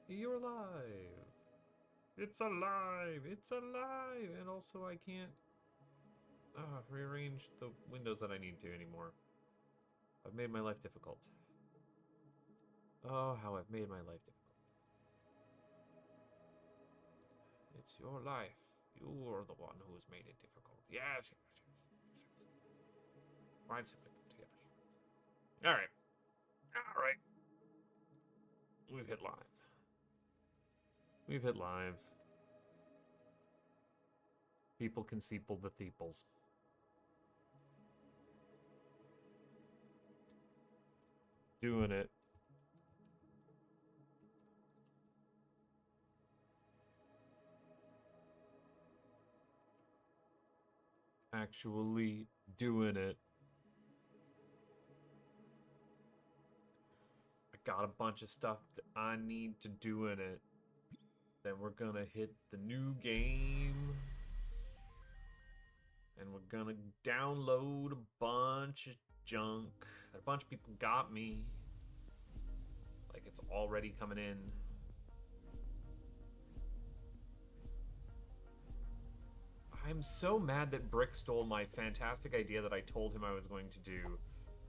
You're alive! It's alive! It's alive! And also I can't rearrange the windows that I need to anymore. I've made my life difficult. Oh, how I've made my life difficult. It's your life. You're the one who's made it difficult. Yes, yes, yes. Find something together. Alright. Alright. We've hit live. We've hit live. People can seeple the theeples. Doing it. Actually doing it. I got a bunch of stuff that I need to do in it. Then we're gonna hit the new game. And we're gonna download a bunch of junk. A bunch of people got me. Like it's already coming in. I'm so mad that Brick stole my fantastic idea that I told him I was going to do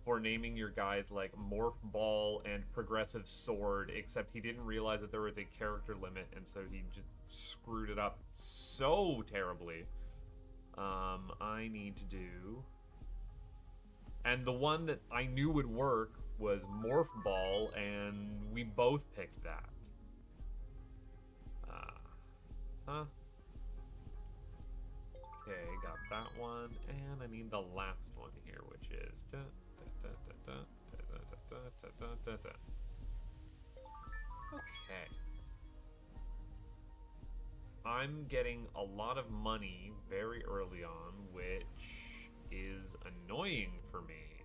for naming your guys like Morph Ball and Progressive Sword, except he didn't realize that there was a character limit, and so he just screwed it up so terribly. I need to do... And the one that I knew would work was Morph Ball, and we both picked that. Huh? Okay, got that one, and I need the last one here, which is... Okay. I'm getting a lot of money very early on, which is annoying for me.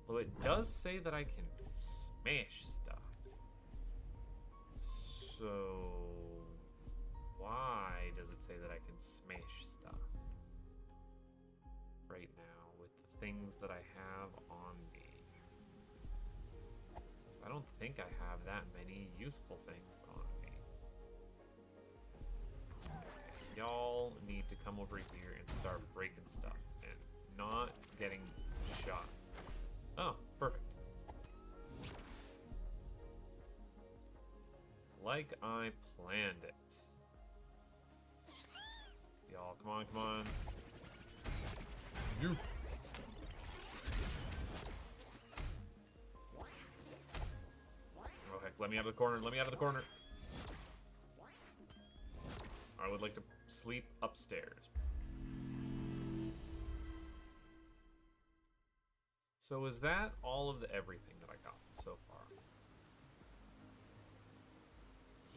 Though it does say that I can smash stuff. So... why does it say that I can smash stuff right now with the things that I have on me? I don't think I have that many useful things on me. Okay, y'all need to come over here and start breaking stuff and not getting shot. Oh, perfect. Like I planned it. Y'all, come on, come on. You. Oh, heck, let me out of the corner, let me out of the corner. I would like to sleep upstairs. So is that all of the everything that I got so far?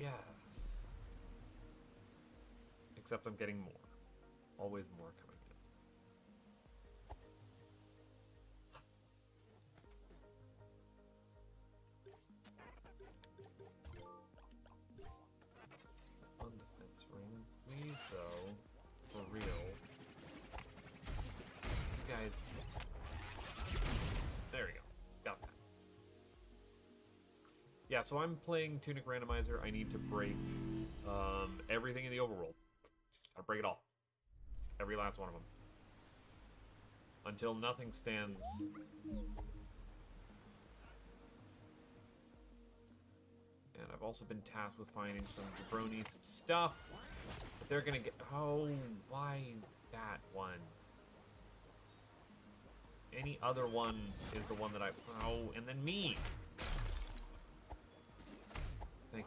Yes. Except I'm getting more. Always more coming in. Fun defense ring. Please, though, for real. You guys... There we go. Got that. Yeah, so I'm playing Tunic Randomizer. I need to break everything in the overworld. Gotta break it all. Every last one of them. Until nothing stands. And I've also been tasked with finding some jabronis, some stuff. But they're gonna get... Oh, why that one? Any other one is the one that I... Oh, and then me! Thank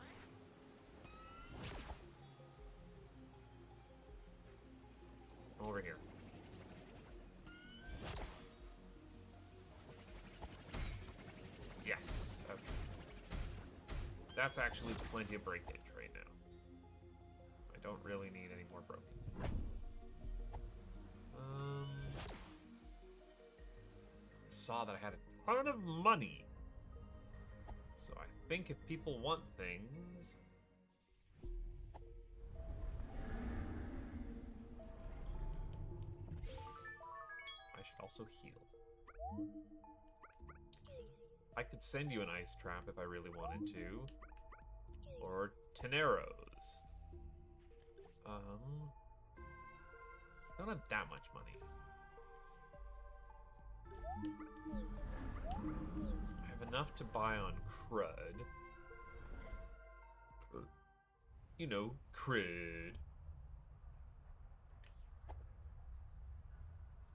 you. Over here. Yes. Okay. That's actually plenty of breakage right now. I don't really need any more broken. Saw that I had a ton of money. So I think if people want things... I should also heal. I could send you an ice trap if I really wanted to. Or Teneros. Don't have that much money. I have enough to buy on crud. You know, crud.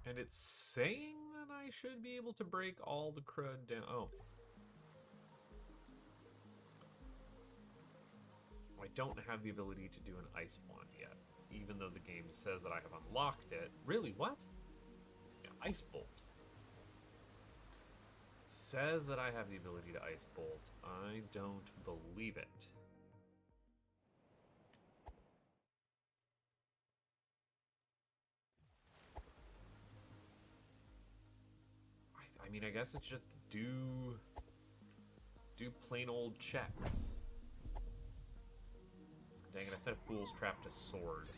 And it's saying that I should be able to break all the crud down. Oh. I don't have the ability to do an ice wand yet, even though the game says that I have unlocked it. Really? What? Yeah, ice bolt. Says that I have the ability to ice bolt. I don't believe it. I mean, I guess it's just do plain old checks. Dang it, I said Fool's Trap to sword.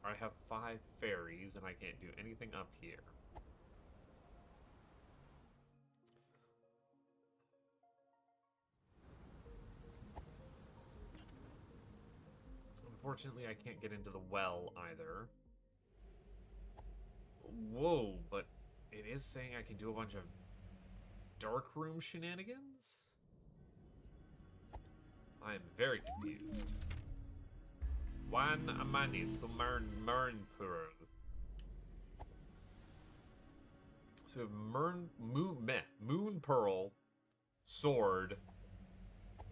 I have 5 fairies, and I can't do anything up here. Unfortunately, I can't get into the well either. Whoa, but it is saying I can do a bunch of dark room shenanigans? I am very confused. One money to Mern Pearl. So we have Moon Pearl, Sword,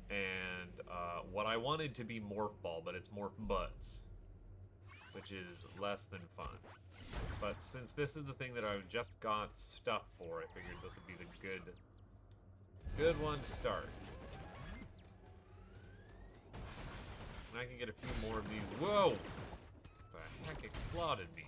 and what I wanted to be Morph Ball, but it's Morph Butts, which is less than fun. But since this is the thing that I've just got stuff for, I figured this would be the good one to start. And I can get a few more of these. Whoa! The heck exploded me?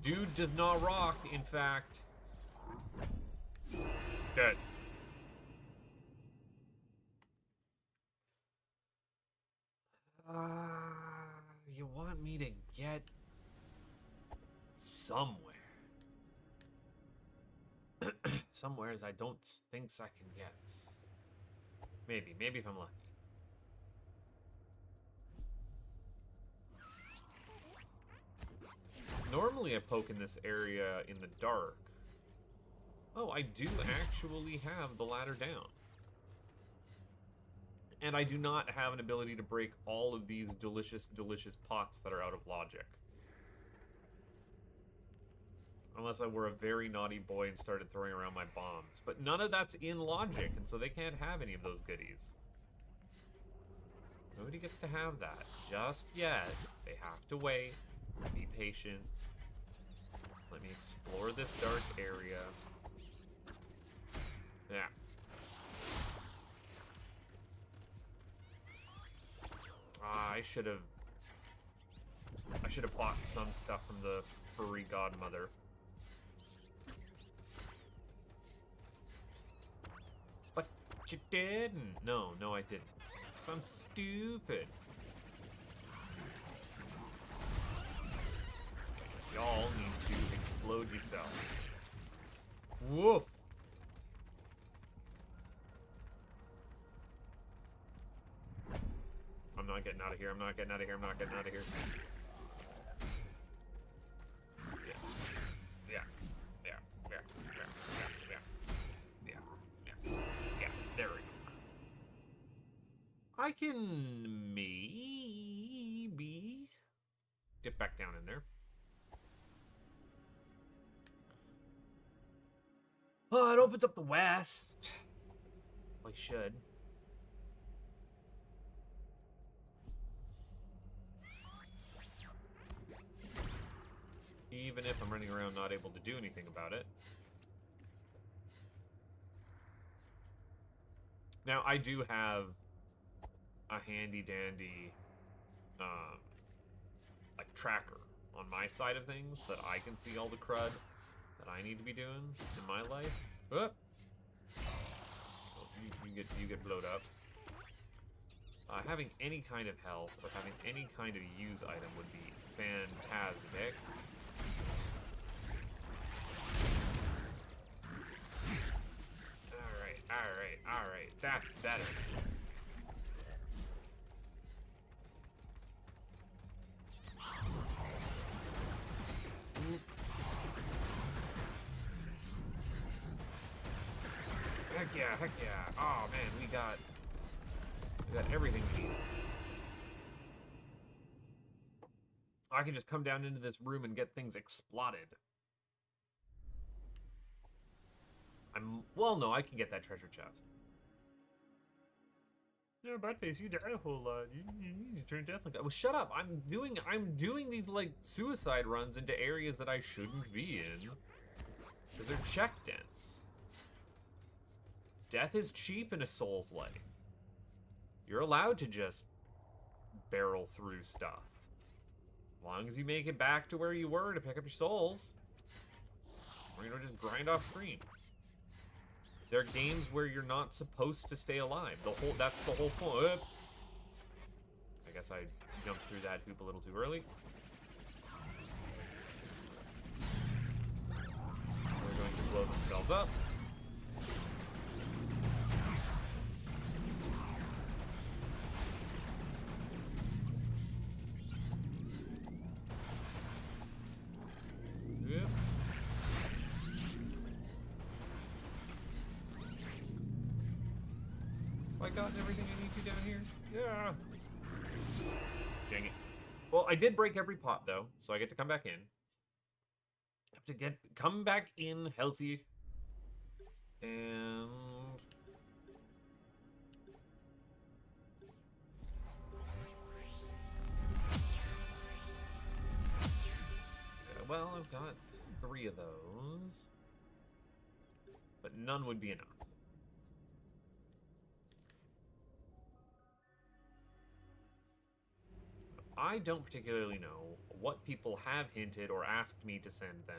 Dude does not rock, in fact. Dead. You want me to get somewhere. Somewheres I don't think I can get. Maybe if I'm lucky. Normally I poke in this area in the dark. Oh, I do actually have the ladder down. And I do not have an ability to break all of these delicious, delicious pots that are out of logic. Unless I were a very naughty boy and started throwing around my bombs. But none of that's in logic, and so they can't have any of those goodies. Nobody gets to have that just yet. They have to wait. Be patient. Let me explore this dark area. Yeah. I should have bought some stuff from the furry godmother. But you didn't. No, I didn't. I'm stupid. Y'all need to explode yourself. Woof. I'm not getting out of here. I'm not getting out of here. I'm not getting out of here. Yeah. There we go. I can maybe dip back down in there. Oh, it opens up the west. Well, I should. Even if I'm running around not able to do anything about it. Now, I do have a handy-dandy, like, tracker on my side of things that I can see all the crud. that I need to be doing in my life. Oh. You get blowed up. Having any kind of health or having any kind of use item would be fantastic. Alright. That's better. Heck yeah. Oh man, we got everything we need. I can just come down into this room and get things exploded. Well, no, I can get that treasure chest. Yeah, Badface, you died a whole lot. You need to turn death like that. Well, shut up. I'm doing these like suicide runs into areas that I shouldn't be in. Because they're check dents. Death is cheap in a Souls-like. You're allowed to just barrel through stuff. As long as you make it back to where you were to pick up your souls. Or, you know, just grind off screen. There are games where you're not supposed to stay alive. That's the whole point. I guess I jumped through that hoop a little too early. They're going to blow themselves up. Yep. Have I gotten everything I need to down here? Yeah. Dang it. Well, I did break every pot though, so I get to come back in. Have to come back in healthy. And well, I've got 3 of those. But none would be enough. I don't particularly know what people have hinted or asked me to send them.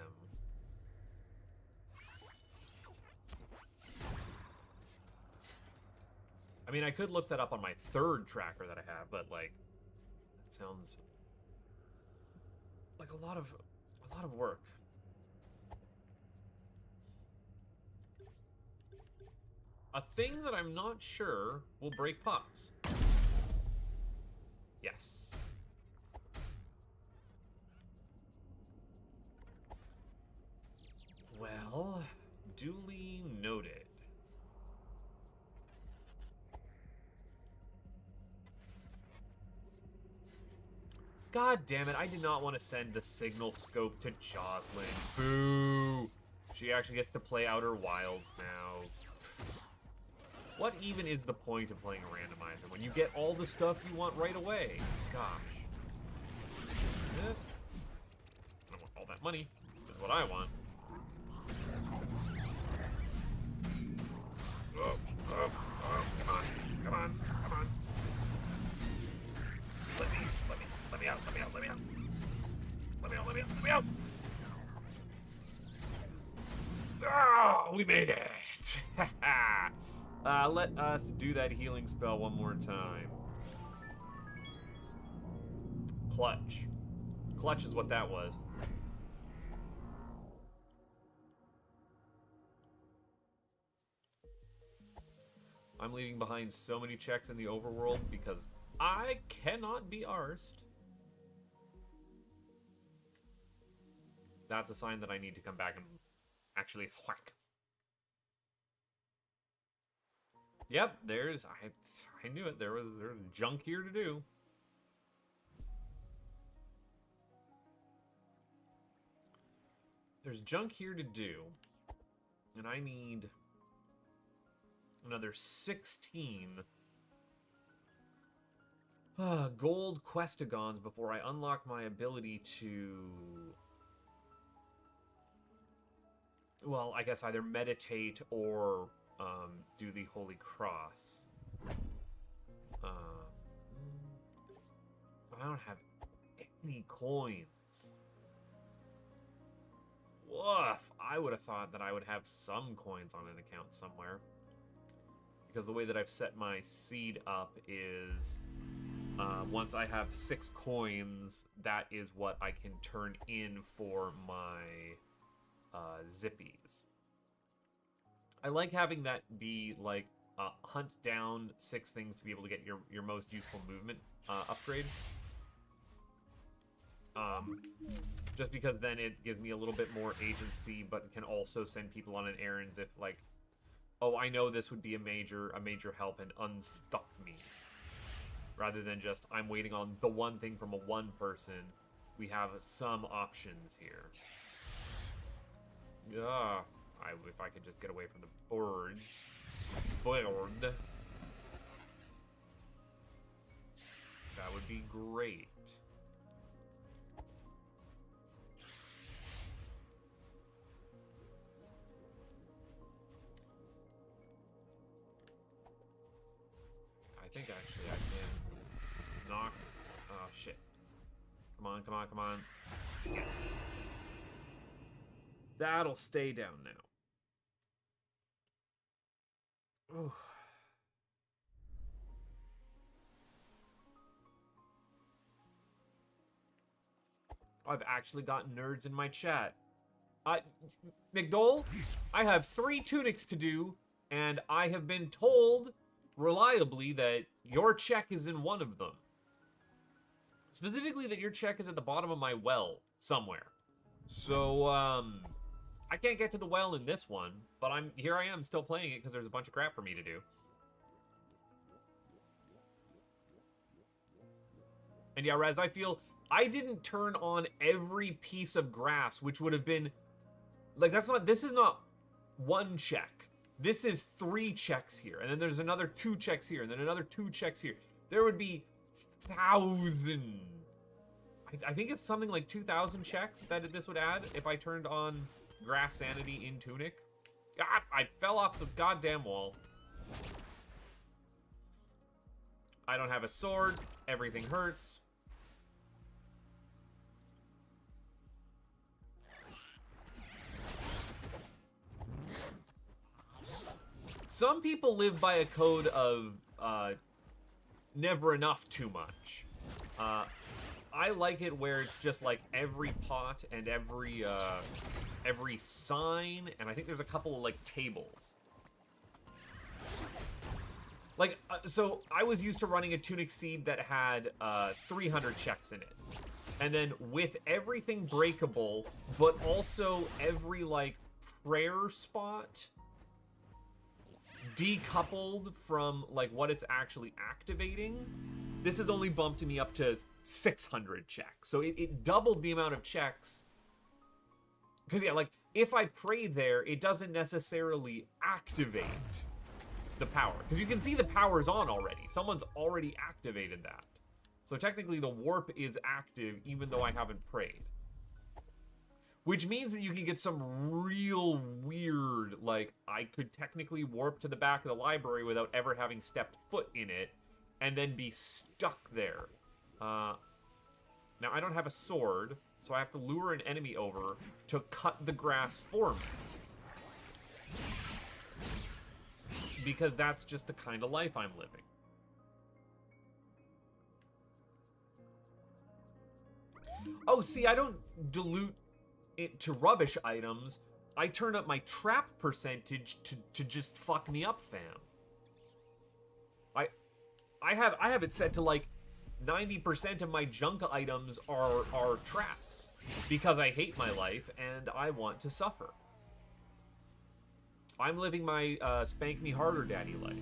I mean, I could look that up on my 3rd tracker that I have, but like, that sounds like a lot of work. A thing that I'm not sure will break pots. Yes. Well, duly noted. God damn it, I did not want to send the signal scope to Jocelyn. Boo! She actually gets to play Outer Wilds now. What even is the point of playing a randomizer when you get all the stuff you want right away? Gosh. I don't want all that money. This is what I want. Come on. Let me out. Oh, we made it. Let us do that healing spell one more time. Clutch. Clutch is what that was. I'm leaving behind so many checks in the overworld because I cannot be arsed. That's a sign that I need to come back and actually thwack. Yep, I knew it. There's junk here to do. There's junk here to do. And I need another 16 gold Questagons before I unlock my ability to, well, I guess either meditate or do the Holy Cross. I don't have any coins. Woof. I would have thought that I would have some coins on an account somewhere. Because the way that I've set my seed up is once I have 6 coins, that is what I can turn in for my zippies. I like having that be like hunt down 6 things to be able to get your most useful movement upgrade. Just because then it gives me a little bit more agency, but can also send people on an errands if, like, oh, I know this would be a major help and unstuck me. Rather than just, I'm waiting on the one thing from a one person. We have some options here. Ugh. If I could just get away from the board. That would be great. I think actually I can knock. Oh shit. Come on, come on, come on. Yes. That'll stay down now. Ooh. I've actually got nerds in my chat. McDole, I have 3 tunics to do, and I have been told reliably that your check is in one of them. Specifically that your check is at the bottom of my well somewhere. So, I can't get to the well in this one, but here I am still playing it because there's a bunch of crap for me to do. And yeah, Rez, I feel I didn't turn on every piece of grass, which would have been like, this is not 1 check. This is 3 checks here, and then there's another 2 checks here, and then another 2 checks here. There would be 1,000. I think it's something like 2,000 checks that this would add if I turned on grass sanity in Tunic. Ah, I fell off the goddamn wall. I don't have a sword. Everything hurts. Some people live by a code of never enough too much. I like it where it's just like every pot and every sign, and I think there's a couple of like tables. Like, so I was used to running a Tunic seed that had 300 checks in it. And then with everything breakable, but also every like prayer spot decoupled from like what it's actually activating, this has only bumped me up to 600 checks. So it doubled the amount of checks. Because yeah, like if I pray there, it doesn't necessarily activate the power. Because you can see the power's on already. Someone's already activated that. So technically the warp is active even though I haven't prayed. Which means that you can get some real weird, like, I could technically warp to the back of the library without ever having stepped foot in it, and then be stuck there. Now, I don't have a sword, so I have to lure an enemy over to cut the grass for me. Because that's just the kind of life I'm living. Oh, see, I don't dilute it to rubbish items. I turn up my trap percentage to just fuck me up, fam. I have it set to like 90% of my junk items are traps because I hate my life and I want to suffer. I'm living my spank me harder daddy life.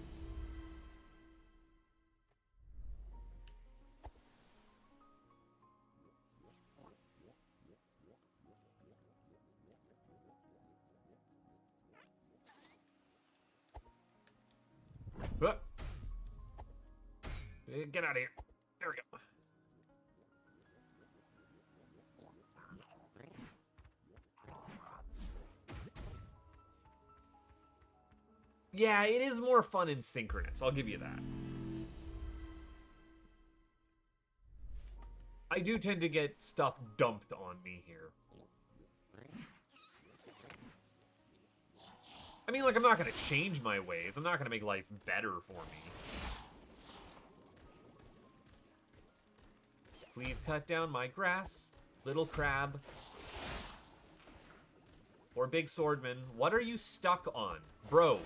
Get out of here. There we go. Yeah, it is more fun in synchronous. I'll give you that. I do tend to get stuff dumped on me here. I mean, like, I'm not gonna change my ways. I'm not gonna make life better for me. Please cut down my grass, little crab. Or big swordman. What are you stuck on? Bro,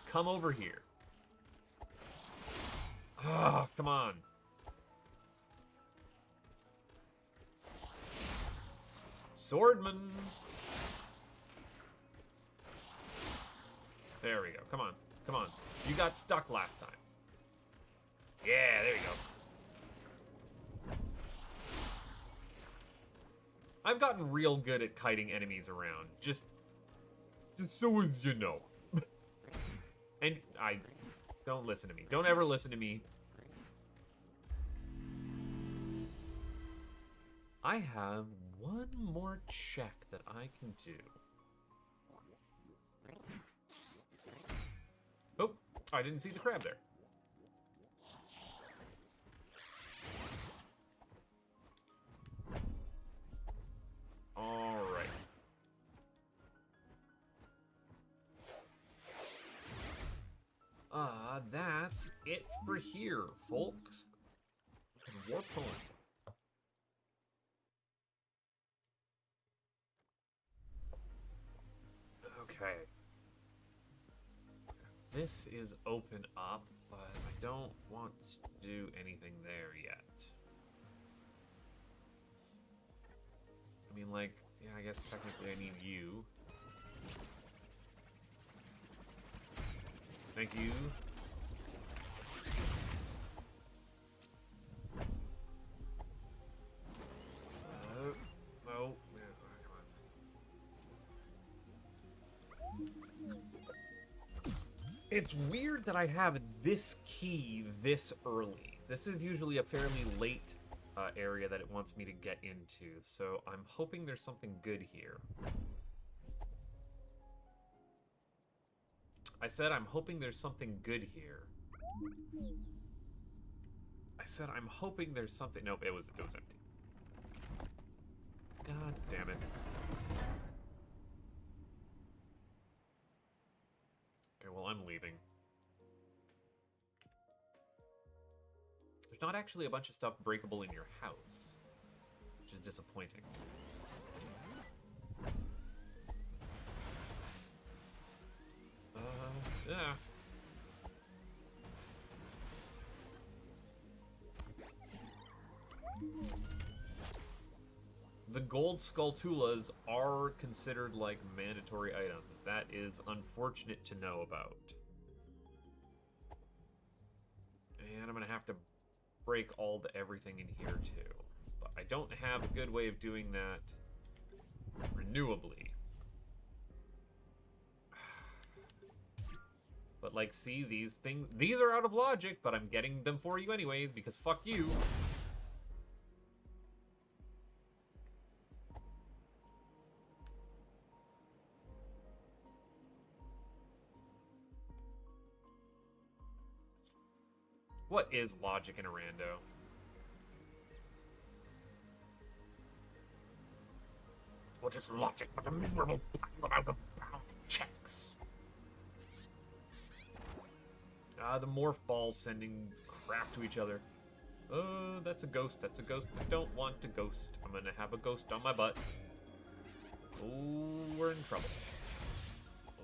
come over here. Ah, come on. Swordman. There we go. Come on. Come on. You got stuck last time. Yeah, there you go. I've gotten real good at kiting enemies around. Just so as you know. And don't listen to me. Don't ever listen to me. I have one more check that I can do. Oh, I didn't see the crab there. All right. That's it for here, folks. Warp home. Okay. This is open up, but I don't want to do anything there yet. I mean, like, yeah, I guess technically I need you. Thank you. No. Come on. It's weird that I have this key this early. This is usually a fairly late area that it wants me to get into, so I'm hoping there's something good here. I said I'm hoping there's something good here. I said I'm hoping there's something. Nope, it was empty. God damn it. Okay, well, I'm leaving. There's not actually a bunch of stuff breakable in your house, which is disappointing. Yeah. The gold Skulltulas are considered like mandatory items. That is unfortunate to know about. And I'm gonna have to break everything in here too. But I don't have a good way of doing that renewably. But like, see, these are out of logic, but I'm getting them for you anyways, because fuck you. What is logic in a rando? What is logic but a miserable pile of checks? The morph balls sending crap to each other. That's a ghost. That's a ghost. I don't want a ghost. I'm gonna have a ghost on my butt. Oh, we're in trouble.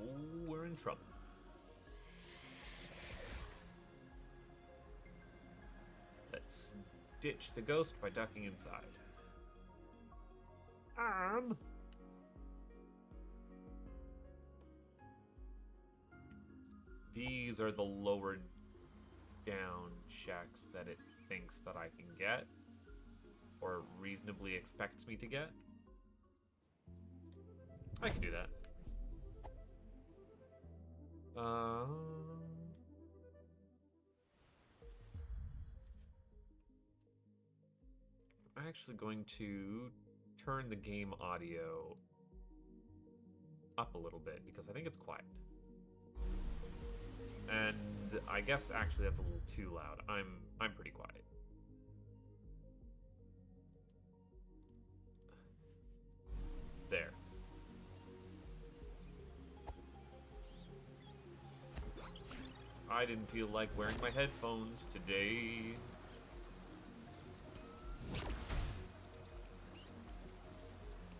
Oh, we're in trouble. Let's ditch the ghost by ducking inside. These are the lower down checks that it thinks that I can get, or reasonably expects me to get. I can do that. I'm actually going to turn the game audio up a little bit because I think it's quiet. And I guess actually that's a little too loud. I'm pretty quiet. There. I didn't feel like wearing my headphones today.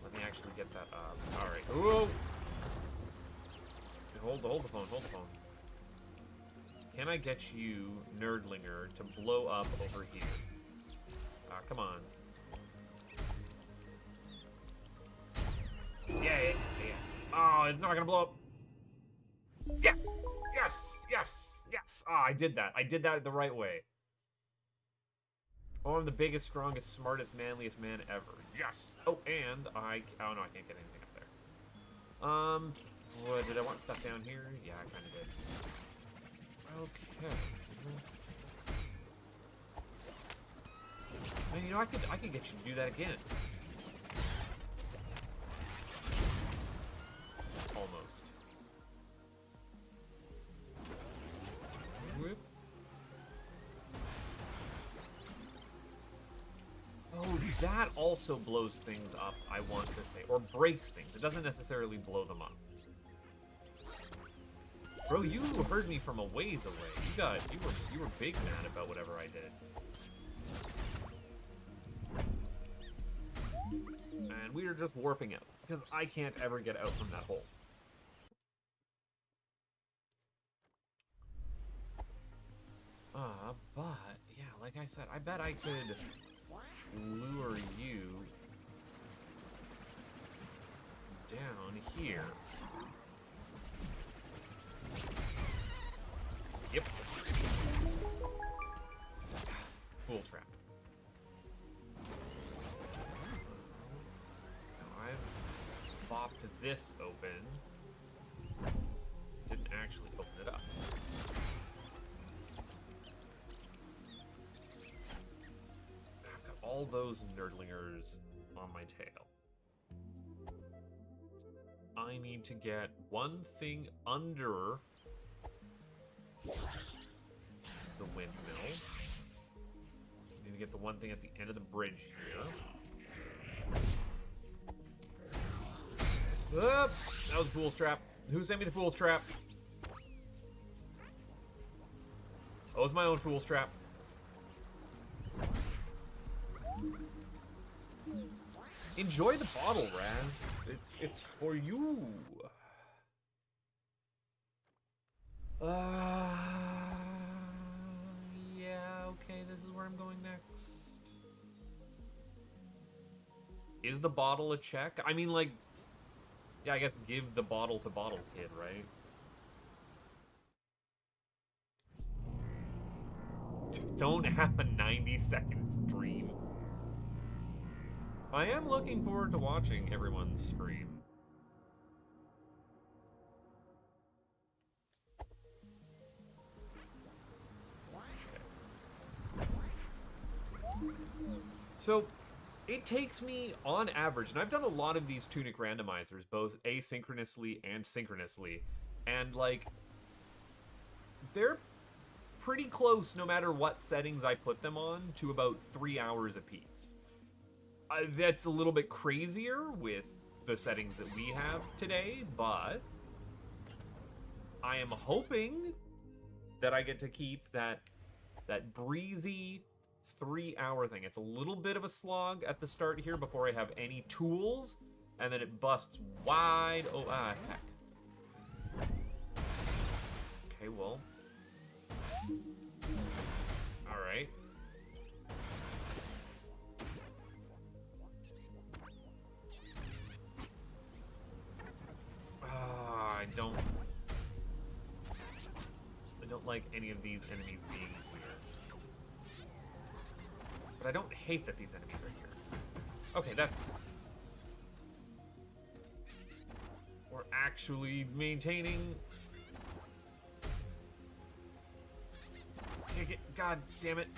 Let me actually get that up. Alright. Whoa! Hold the phone, hold the phone. Can I get you, Nerdlinger, to blow up over here? Ah, come on. Yeah. Oh, it's not gonna blow up. Yeah! Yes! Ah, I did that. I did that the right way. Oh, I'm the biggest, strongest, smartest, manliest man ever. Yes! Oh, and oh no, I can't get anything up there. What, did I want stuff down here? Yeah, I kinda did. Okay. Man, you know, I could get you to do that again. Almost. Whoop. Oh, that also blows things up, I want to say. Or breaks things. It doesn't necessarily blow them up. Bro, you heard me from a ways away. You were big mad about whatever I did. And we are just warping out, because I can't ever get out from that hole. But, yeah, like I said, I bet I could lure you down here. Yep. Fool trap. Now I've bopped this open. Didn't actually open it up. I've got all those nerdlingers on my tail. I need to get one thing under the windmill. I need to get the one thing at the end of the bridge here. Oop, that was a fool's trap. Who sent me the fool's trap? Oh, it was my own fool's trap. Enjoy the bottle, Raz. It's for you. Yeah, okay, this is where I'm going next. Is the bottle a check? I mean, like, yeah, I guess give the bottle to Bottle Kid, right? Don't have a 90-second stream. I am looking forward to watching everyone's stream. So, it takes me, on average, and I've done a lot of these Tunic Randomizers, both asynchronously and synchronously, and, like, they're pretty close, no matter what settings I put them on, to about 3 hours apiece. That's a little bit crazier with the settings that we have today, but I am hoping that I get to keep that breezy 3-hour thing. It's a little bit of a slog at the start here before I have any tools, and then it busts wide. Oh, heck. Okay, well. All right. I don't like any of these enemies being here. But I don't hate that these enemies are here. Okay, that's... We're actually maintaining... God damn it.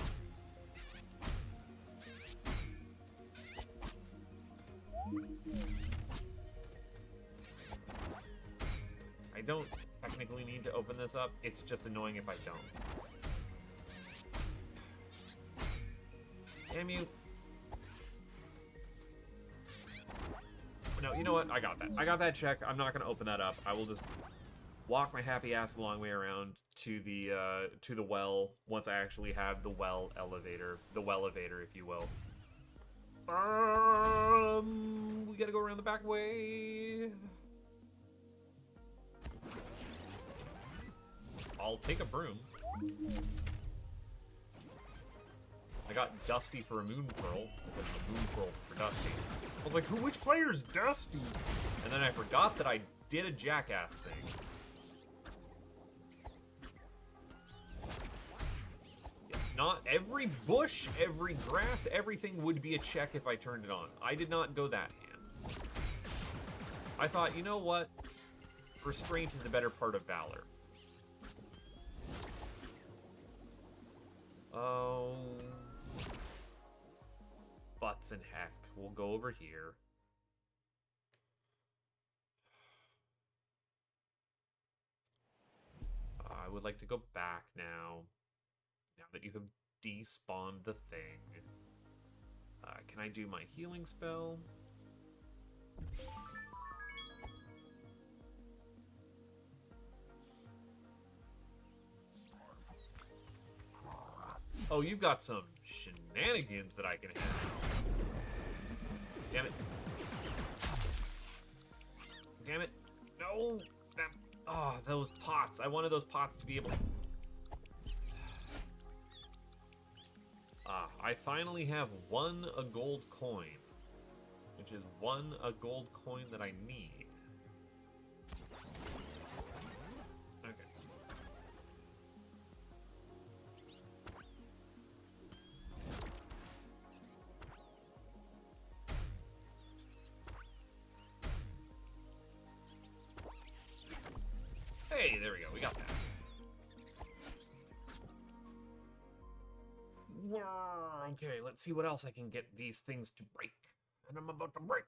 I don't technically need to open this up. It's just annoying if I don't. Damn you. No, you know what? I got that. I got that check. I'm not going to open that up. I will just walk my happy ass a long way around to the well once I actually have the well elevator, if you will. We gotta go around the back way. I'll take a broom. I got Dusty for a Moon Pearl. It's like a Moon Pearl for Dusty. I was like, which player's Dusty? And then I forgot that I did a jackass thing. Not every bush, every grass, everything would be a check if I turned it on. I did not go that hand. I thought, you know what? Restraint is the better part of valor. Oh. Butts and heck. We'll go over here. I would like to go back now. Now that you have despawned the thing. Can I do my healing spell? Oh, you've got some shenanigans that I can have. Damn it. Damn it. No! Oh, those pots. I wanted those pots to be able to... I finally have a gold coin, which is a gold coin that I need. Okay. Hey, there we go. We got that. Okay, let's see what else I can get these things to break. And I'm about to break.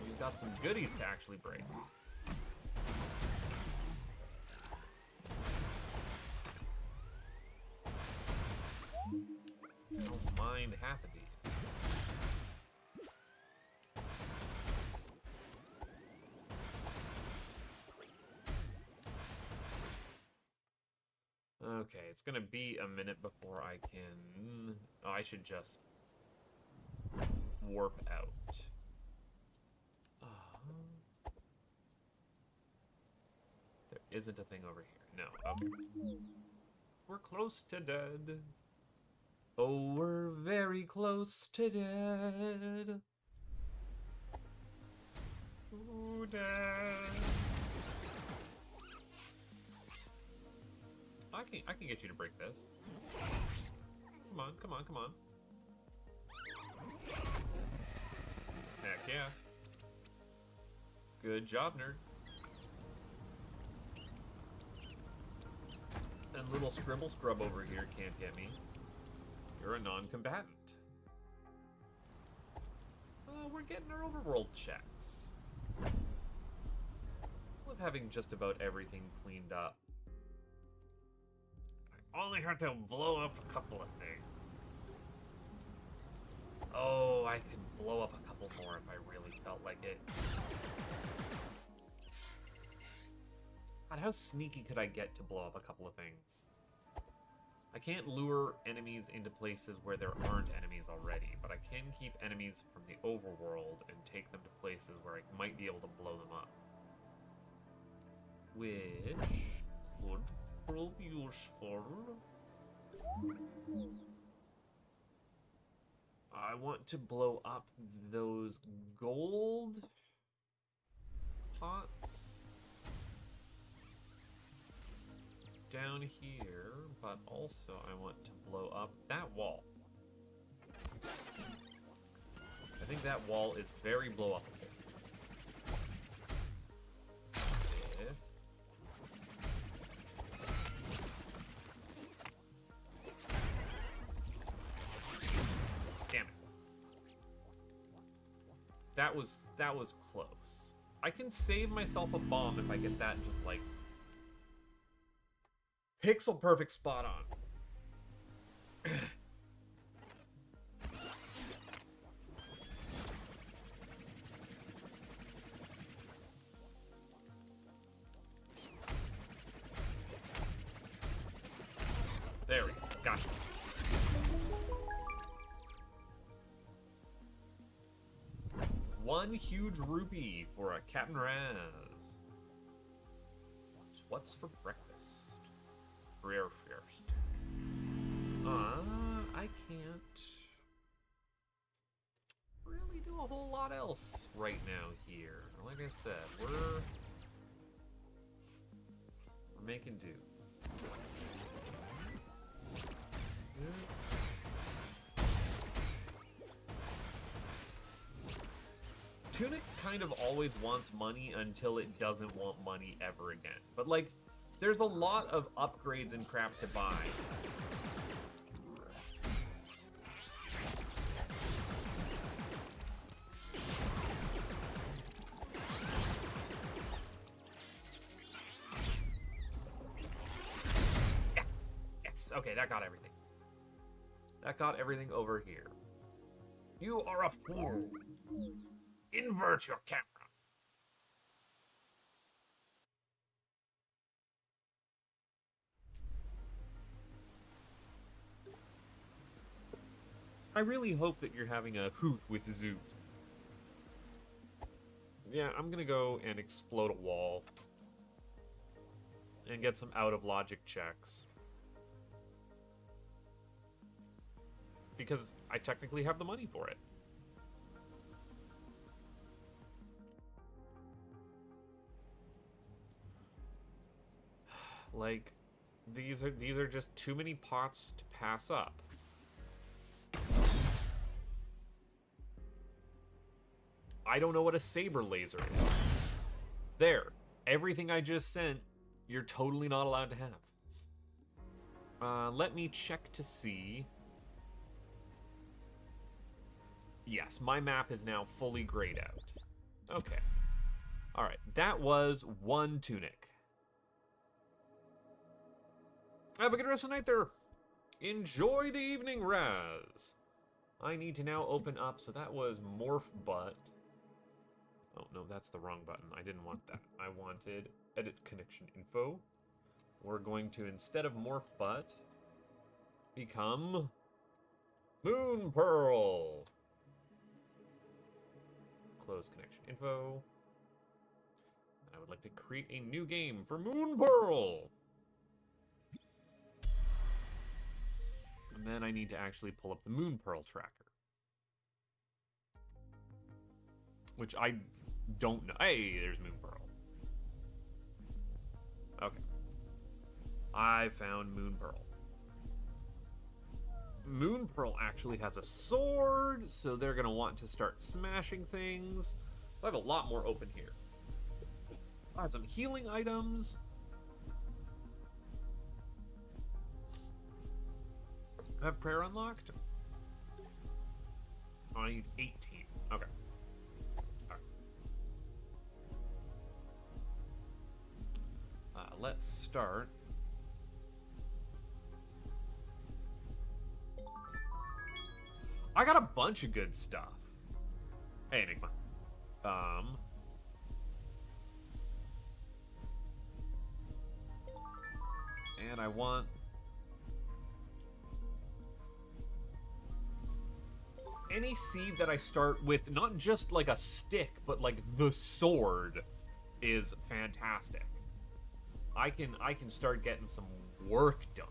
We've got some goodies to actually break. I don't mind half of these. Okay, it's gonna be a minute before I can... Oh, I should just warp out. There isn't a thing over here. No, okay. We're close to dead. Oh, we're very close to dead. Ooh, dead. I can get you to break this. Come on, come on, come on. Heck yeah. Good job, nerd. And little Scribble Scrub over here can't get me. You're a non-combatant. We're getting our overworld checks. With having just about everything cleaned up. Only had to blow up a couple of things. Oh, I could blow up a couple more if I really felt like it. God, how sneaky could I get to blow up a couple of things? I can't lure enemies into places where there aren't enemies already, but I can keep enemies from the overworld and take them to places where I might be able to blow them up. Which could prove useful. I want to blow up those gold pots down here, but also I want to blow up that wall. I think that wall is very blow-upable. That was close. I can save myself a bomb if I get that just like pixel perfect spot on. Gotcha. One huge rupee for a Captain Raz. What's for breakfast? Rare first. I can't really do a whole lot else right now here. Like I said, we're making do. Tunic kind of always wants money until it doesn't want money ever again. But, like, there's a lot of upgrades and crap to buy. Yeah. Yes. Okay, that got everything. That got everything over here. You are a fool. Invert your camera. I really hope that you're having a hoot with Zoot. Yeah, I'm gonna go and explode a wall. And get some out-of-logic checks. Because I technically have the money for it. Like, these are just too many pots to pass up. I don't know what a saber laser is. There. Everything I just sent, you're totally not allowed to have. Let me check to see. Yes, my map is now fully grayed out. Okay. Alright, that was one tunic. Have a good rest of the night there. Enjoy the evening, Raz. I need to now open up, so that was morph butt. Oh, no, that's the wrong button. I didn't want that. I wanted edit connection info. We're going to, instead of morph butt, become Moon Pearl. Close connection info. I would like to create a new game for Moon Pearl. And then I need to actually pull up the Moon Pearl tracker. Which I don't know. Hey, there's Moon Pearl. Okay. I found Moon Pearl. Moon Pearl actually has a sword, so they're going to want to start smashing things. I have a lot more open here. I have some healing items. I have prayer unlocked. Oh, I need 18. Okay. All right. Let's start. I got a bunch of good stuff. Hey, Enigma. And I want any seed that I start with, not just like a stick, but like the sword, is fantastic. I can start getting some work done.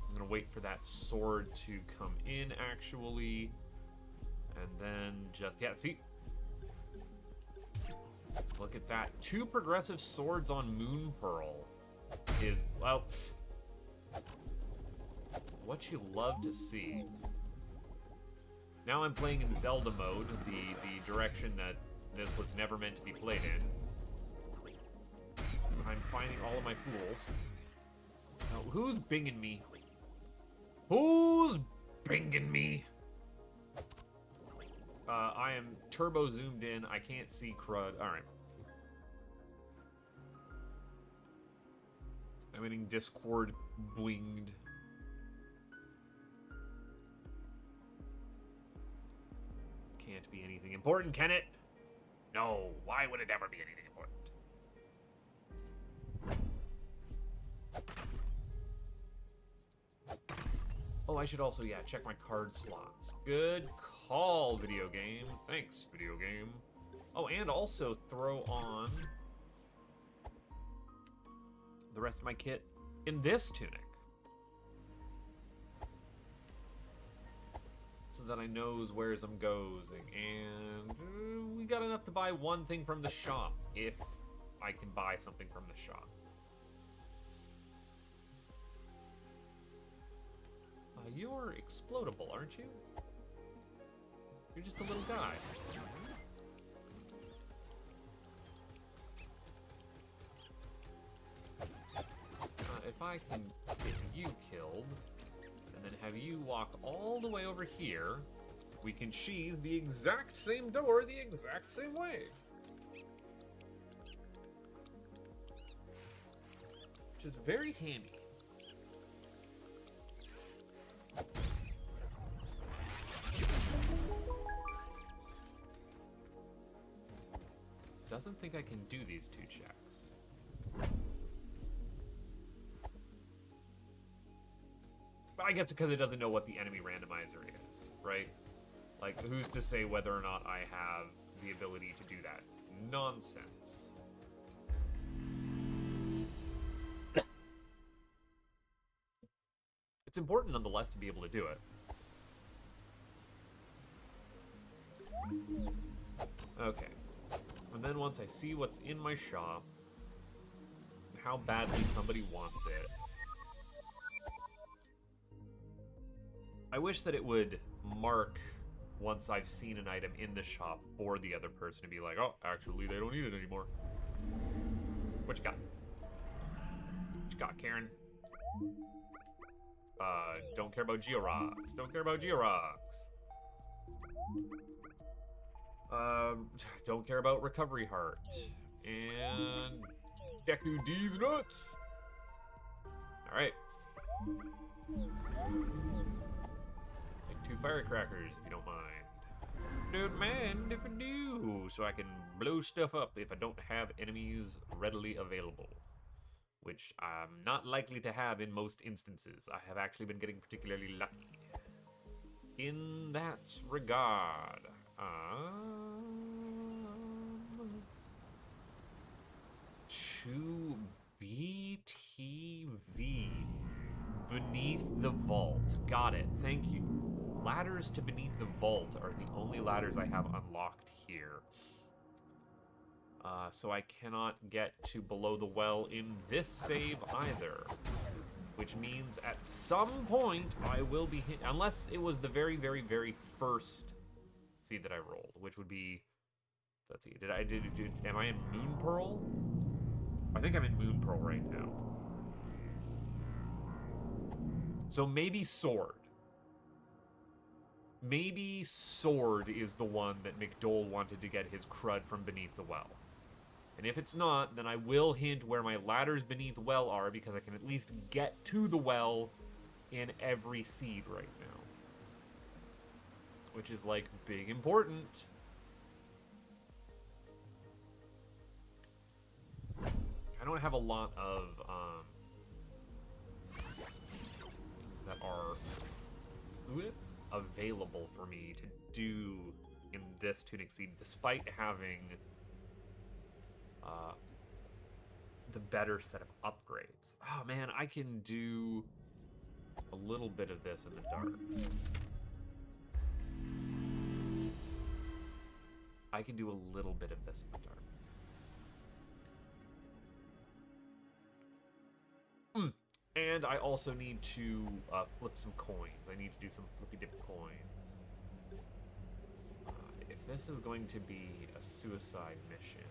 I'm gonna wait for that sword to come in, actually, and then just, yeah, see, look at that. 2 progressive swords on Moon Pearl is, well, what you love to see. Now I'm playing in Zelda mode, the direction that this was never meant to be played in. I'm finding all of my fools. Now, who's binging me? Who's binging me? I am turbo zoomed in. I can't see crud. Alright. I'm getting Discord blinged. Can't be anything important, can it? No, why would it ever be anything important? Oh, I should also, yeah, check my card slots. Good call, video game. Thanks, video game. Oh, and also throw on the rest of my kit in this tunic, so that I knows where's I'm going. And we got enough to buy one thing from the shop, if I can buy something from the shop. You're explodable, aren't you? You're just a little guy. If I can get you killed, and then have you walk all the way over here, we can cheese the exact same door the exact same way. Which is very handy. Doesn't think I can do these 2 checks. But I guess because it doesn't know what the enemy randomizer is, right? Like, who's to say whether or not I have the ability to do that? Nonsense. It's important nonetheless to be able to do it. Okay. And then once I see what's in my shop, and how badly somebody wants it, I wish that it would mark once I've seen an item in the shop for the other person to be like, oh, actually, they don't need it anymore. What you got? What you got, Karen? Don't care about Georocks. Don't care about Georocks. Don't care about Recovery Heart. And Deku D's nuts. Alright. Take 2 firecrackers if you don't mind. Don't mind if I do, so I can blow stuff up if I don't have enemies readily available. Which I'm not likely to have in most instances. I have actually been getting particularly lucky in that regard. 2 BTV. Beneath the Vault. Got it. Thank you. Ladders to Beneath the Vault are the only ladders I have unlocked here. So I cannot get to Below the Well in this save either. Which means at some point I will be hit, unless it was the very, very, very first seed that I rolled, which would be, let's see, am I in Moon Pearl? I think I'm in Moon Pearl right now. So maybe Sword. Maybe Sword is the one that McDole wanted to get his crud from Beneath the Well. And if it's not, then I will hint where my ladders beneath well are, because I can at least get to the well in every seed right now. Which is, like, big important. I don't have a lot of things that are available for me to do in this Tunic Seed, despite having the better set of upgrades. Oh man, I can do a little bit of this in the dark. I can do a little bit of this in the dark. And I also need to flip some coins. I need to do some flippy dip coins. If this is going to be a suicide mission,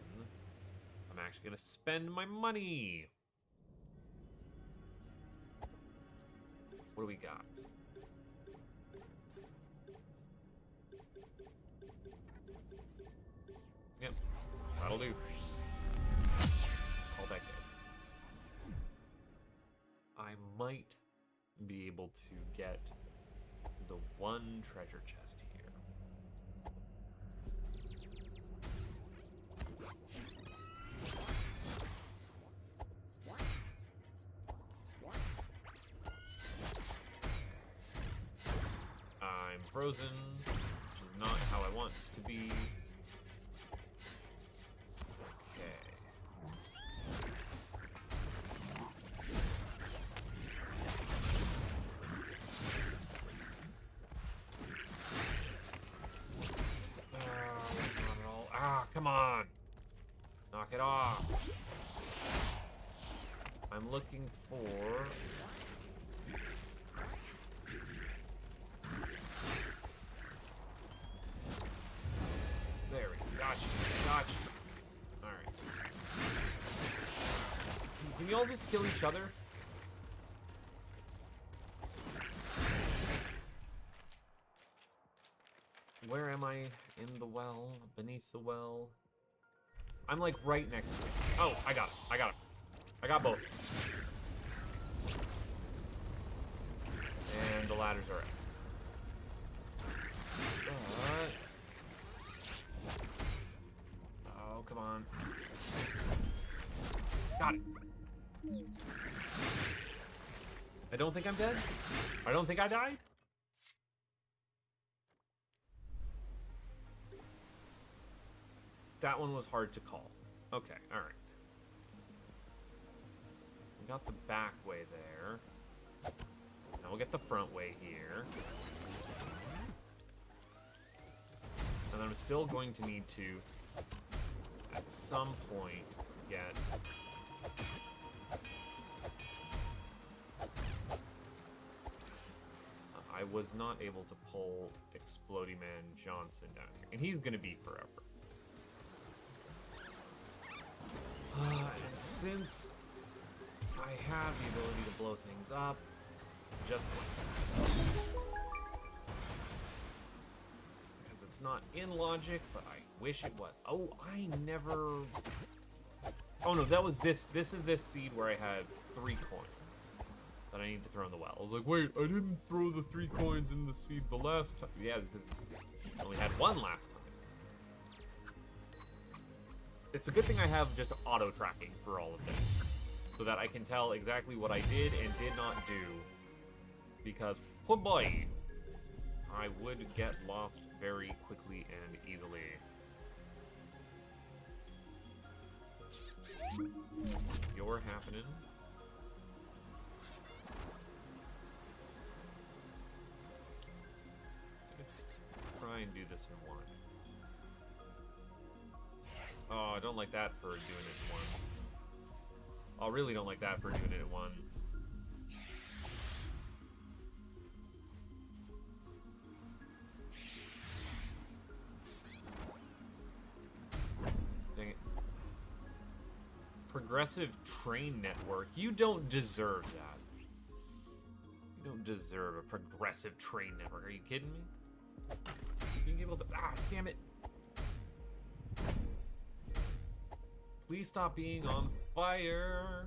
I'm actually going to spend my money. What do we got? Yep, that'll do. Call that good. I might be able to get the one treasure chest here. frozen. This is not how I want it to be. Come on! Knock it off! I'm looking for... There we go. Gotcha. Gotcha. Alright. Can you all just kill each other? Where am I? In the well? Beneath the well? I'm like right next to it. Oh, I got it. I got it. I got both. And the ladders are up. Oh, come on. Got it. I don't think I'm dead. I don't think I died. That one was hard to call. Okay, alright. We got the back way there. Now we'll get the front way here. And then I'm still going to need to, at some point, get... I was not able to pull Explodey Man Johnson down here. And he's going to be forever. And since I have the ability to blow things up, just wait. Because it's not in logic, but I wish it was. Oh, I never... Oh no, that was this. This is this seed where I had 3 coins that I need to throw in the well. I was like, wait, I didn't throw the 3 coins in the seed the last time. Yeah, because I only had 1 last time. It's a good thing I have just auto tracking for all of this, so that I can tell exactly what I did and did not do, because, oh boy, I would get lost very quickly and easily. You're happening. Let's try and do this in one. Oh, I don't like that for doing it in one. I really don't like that for doing it in one. Dang it. Progressive train network. You don't deserve that. You don't deserve a progressive train network. Are you kidding me? Being able to... Ah, damn it. Please stop being on fire.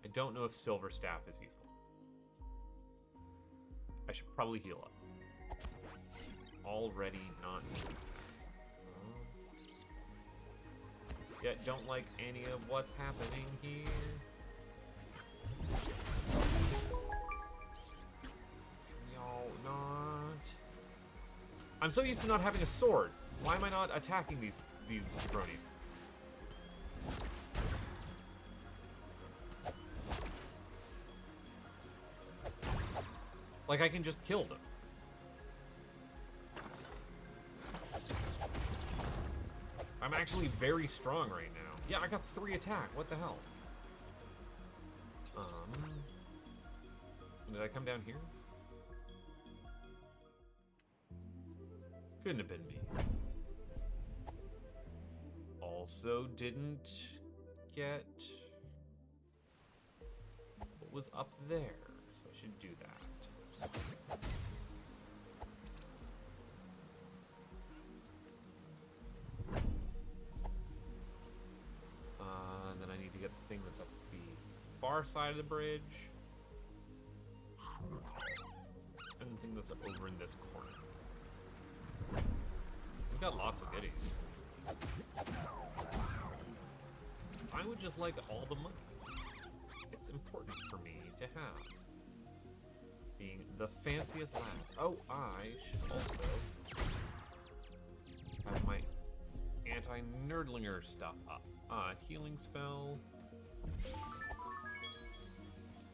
I don't know if Silver Staff is useful. I should probably heal up. Already not. Yeah, don't like any of what's happening here. Not. I'm so used to not having a sword. Why am I not attacking these bronies? Like I can just kill them. I'm actually very strong right now. Yeah, I got 3 attack. What the hell? Did I come down here? Couldn't have been me. Also didn't get what was up there, so I should do that. Then I need to get the thing that's up the far side of the bridge. And the thing that's over in this corner. We've got lots of goodies. I would just like all the money. to have. Being the fanciest lad. Oh, I should also have my anti-nerdlinger stuff up. Healing spell.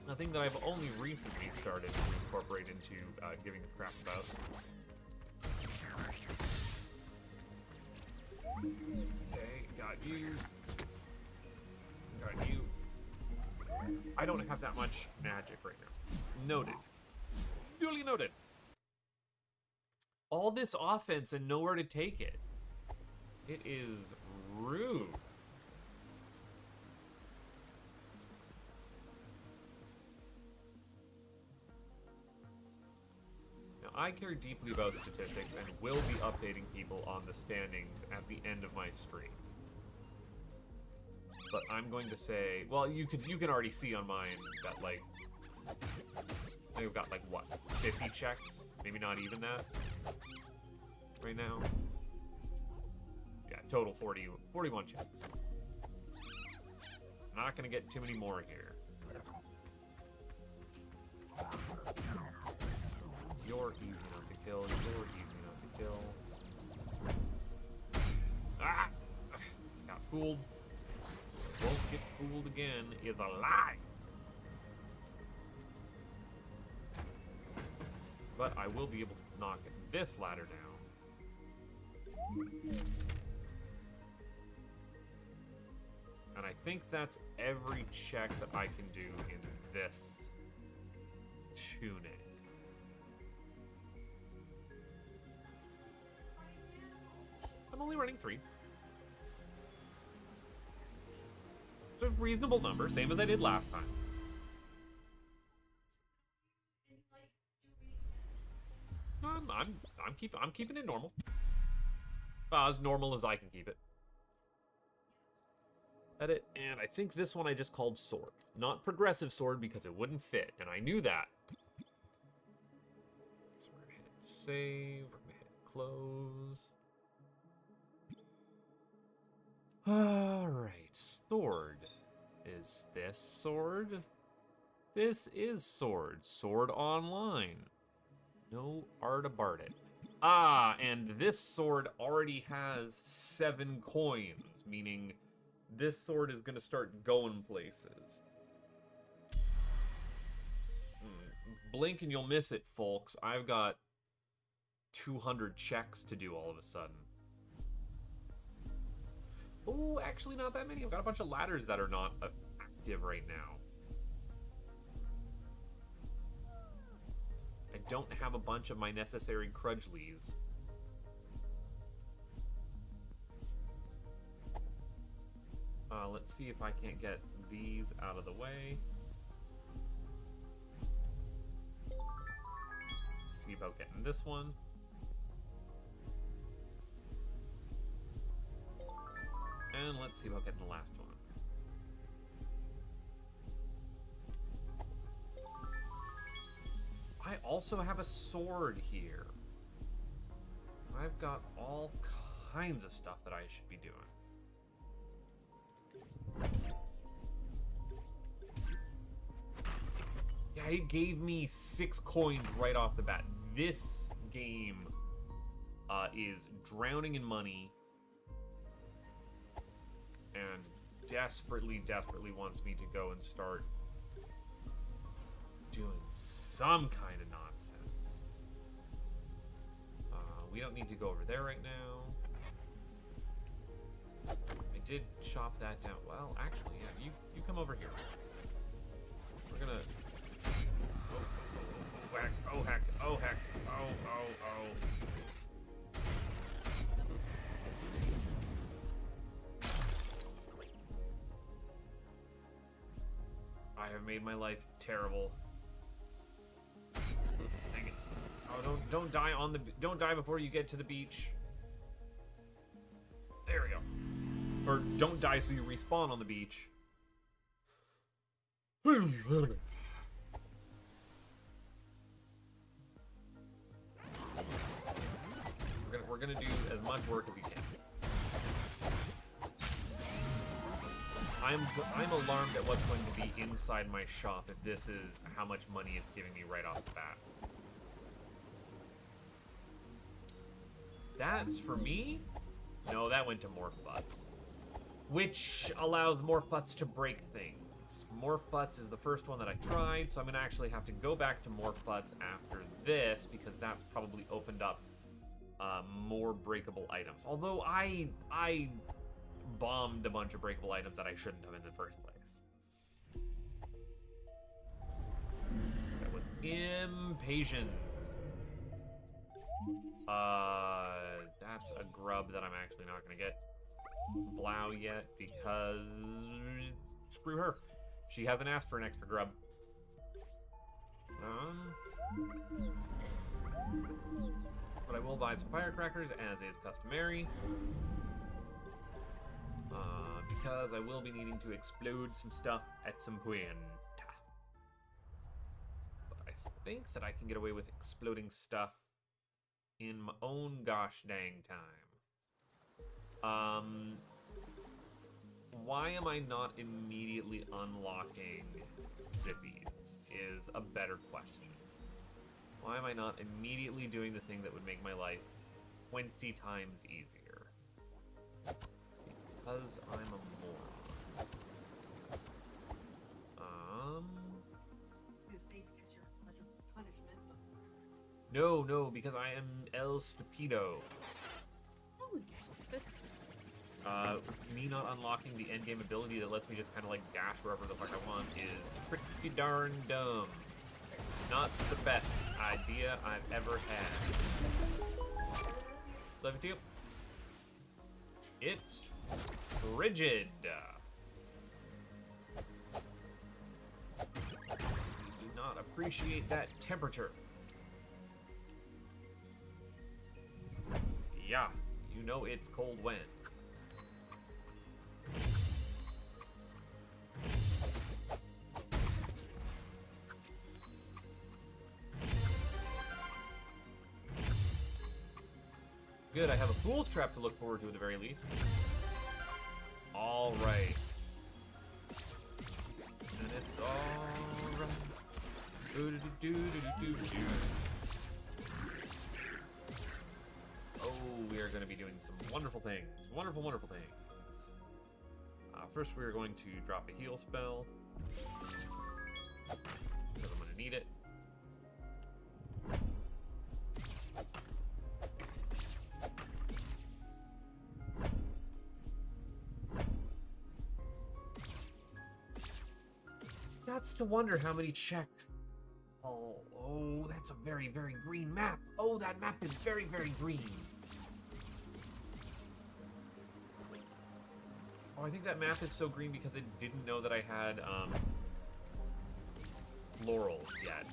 A thing that I've only recently started to incorporate into giving a crap about. Okay, got you. Got you. I don't have that much magic right now. Noted. Duly noted. All this offense and nowhere to take it. It is rude. Now, I care deeply about statistics and will be updating people on the standings at the end of my stream. But I'm going to say, well, you can already see on mine that, like, I've got, like, what, 50 checks? Maybe not even that right now. Yeah, total 41 checks. Not gonna get too many more here. You're easy enough to kill. You're easy enough to kill. Ah! Got fooled. Won't get fooled again is a lie. But I will be able to knock this ladder down. And I think that's every check that I can do in this tunic. I'm only running 3. It's a reasonable number, same as I did last time. I'm keeping it normal. As normal as I can keep it. Edit, and I think this one I just called sword. Not progressive sword because it wouldn't fit, and I knew that. So we're gonna hit save, we're gonna hit close. Alright, sword. Is this sword? This is sword. Sword online. No art about it. And this sword already has 7 coins, meaning this sword is going to start going places. Blink and you'll miss it, folks. I've got 200 checks to do all of a sudden. Oh, actually not that many. I've got a bunch of ladders that are not active right now. I don't have a bunch of my necessary crudgelies. Let's see if I can't get these out of the way. Let's see about getting this one. And let's see about getting the last one. I also have a sword here. I've got all kinds of stuff that I should be doing. Yeah, it gave me 6 coins right off the bat. This game is drowning in money and desperately wants me to go and start doing some kind of nonsense. We don't need to go over there right now. I did chop that down. Well, actually, yeah, you come over here. We're gonna... Oh, whack, oh heck, oh heck, oh. I have made my life terrible. Dang it. Oh, don't die on the... Don't die before you get to the beach. There we go. Or don't die so you respawn on the beach. We're gonna do as much work as we can. I'm alarmed at what's going to be inside my shop if this is how much money it's giving me right off the bat. That's for me? No, that went to Morph Butts. Which allows Morph Butts to break things. Morph Butts is the first one that I tried, so I'm gonna actually have to go back to Morph Butts after this, because that's probably opened up more breakable items. Although I bombed a bunch of breakable items that I shouldn't have in the first place. So I was impatient. That's a grub that I'm actually not gonna get Blau yet, because screw her. She hasn't asked for an extra grub. But I will buy some firecrackers, as is customary. Because I will be needing to explode some stuff at some point. But I think that I can get away with exploding stuff in my own gosh dang time. Why am I not immediately unlocking Zippies is a better question. Why am I not immediately doing the thing that would make my life 20 times easier? Because I'm a moron. I was gonna say because you're a pleasure punishment. No, because I am El Stupido. Oh, you're stupid. Me not unlocking the endgame ability that lets me just kind of like dash wherever the fuck I want is pretty darn dumb. Not the best idea I've ever had. Love it to you. It's frigid. Do not appreciate that temperature. Yeah, you know it's cold when. Good, I have a fool's trap to look forward to at the very least. All right. And it's all right. Oh, we are going to be doing some wonderful things. Wonderful, wonderful things. First, we are going to drop a heal spell. Because I'm going to need it. That's to wonder how many checks. Oh, that's a very, very green map. Oh, that map is very, very green. Oh, I think that map is so green because it didn't know that I had laurels yet.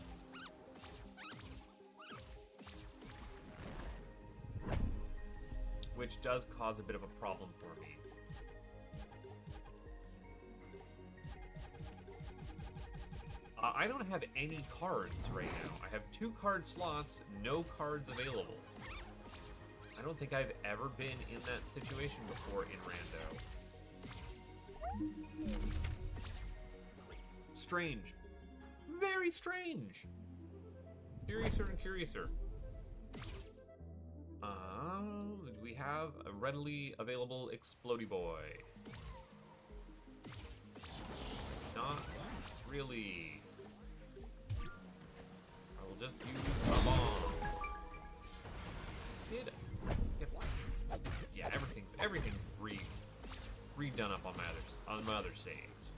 Which does cause a bit of a problem for me. I don't have any cards right now. I have 2 card slots, no cards available. I don't think I've ever been in that situation before in Rando. Strange. Very strange. Curiouser and curiouser. Do we have a readily available Explodey Boy? Not really. I will just use a bomb. Did I get one? Yeah, everything's redone up on my other saves.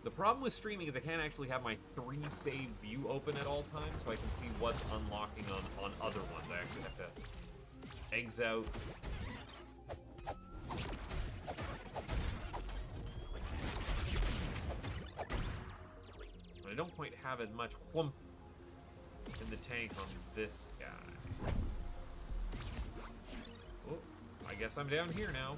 The problem with streaming is I can't actually have my 3-save view open at all times, so I can see what's unlocking on other ones. I actually have to exit out. I don't quite have as much whump in the tank on this guy. Oh, I guess I'm down here now.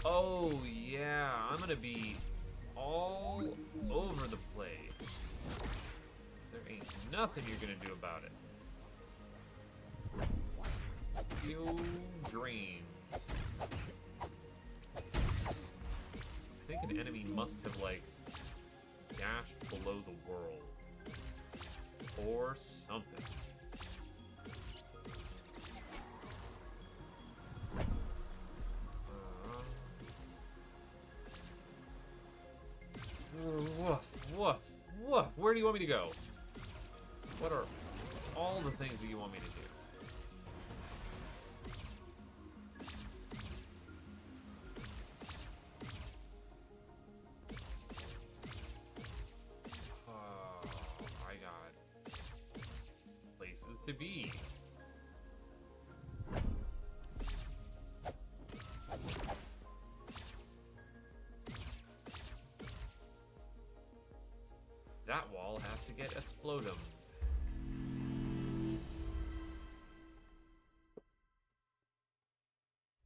Oh, yeah, I'm gonna be all over the place. There ain't Nothing you're gonna do about it. You drains. I think an enemy must have, like, dashed below the world. Or something. Woof, woof, woof. Where do you want me to go? What are all the things that you want me to do? I got places to be. That wall has to get explodum.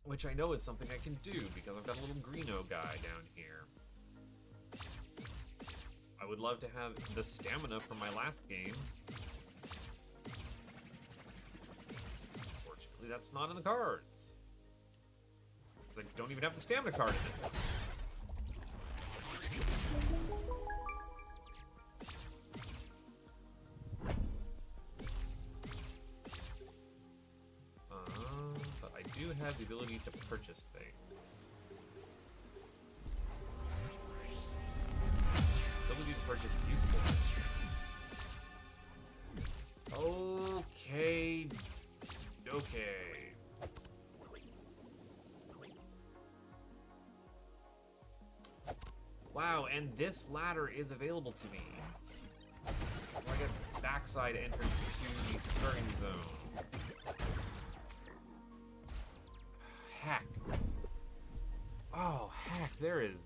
Which I know is something I can do because I've got a little greeno guy down here. I would love to have the stamina from my last game. Unfortunately, that's not in the cards. Because I don't even have the stamina card in this one. But I do have the ability to purchase things. Ability to purchase useful things. Okay. Okay. Wow, and this ladder is available to me. Like a backside entrance to the starting zone. Heck. Oh, heck, there is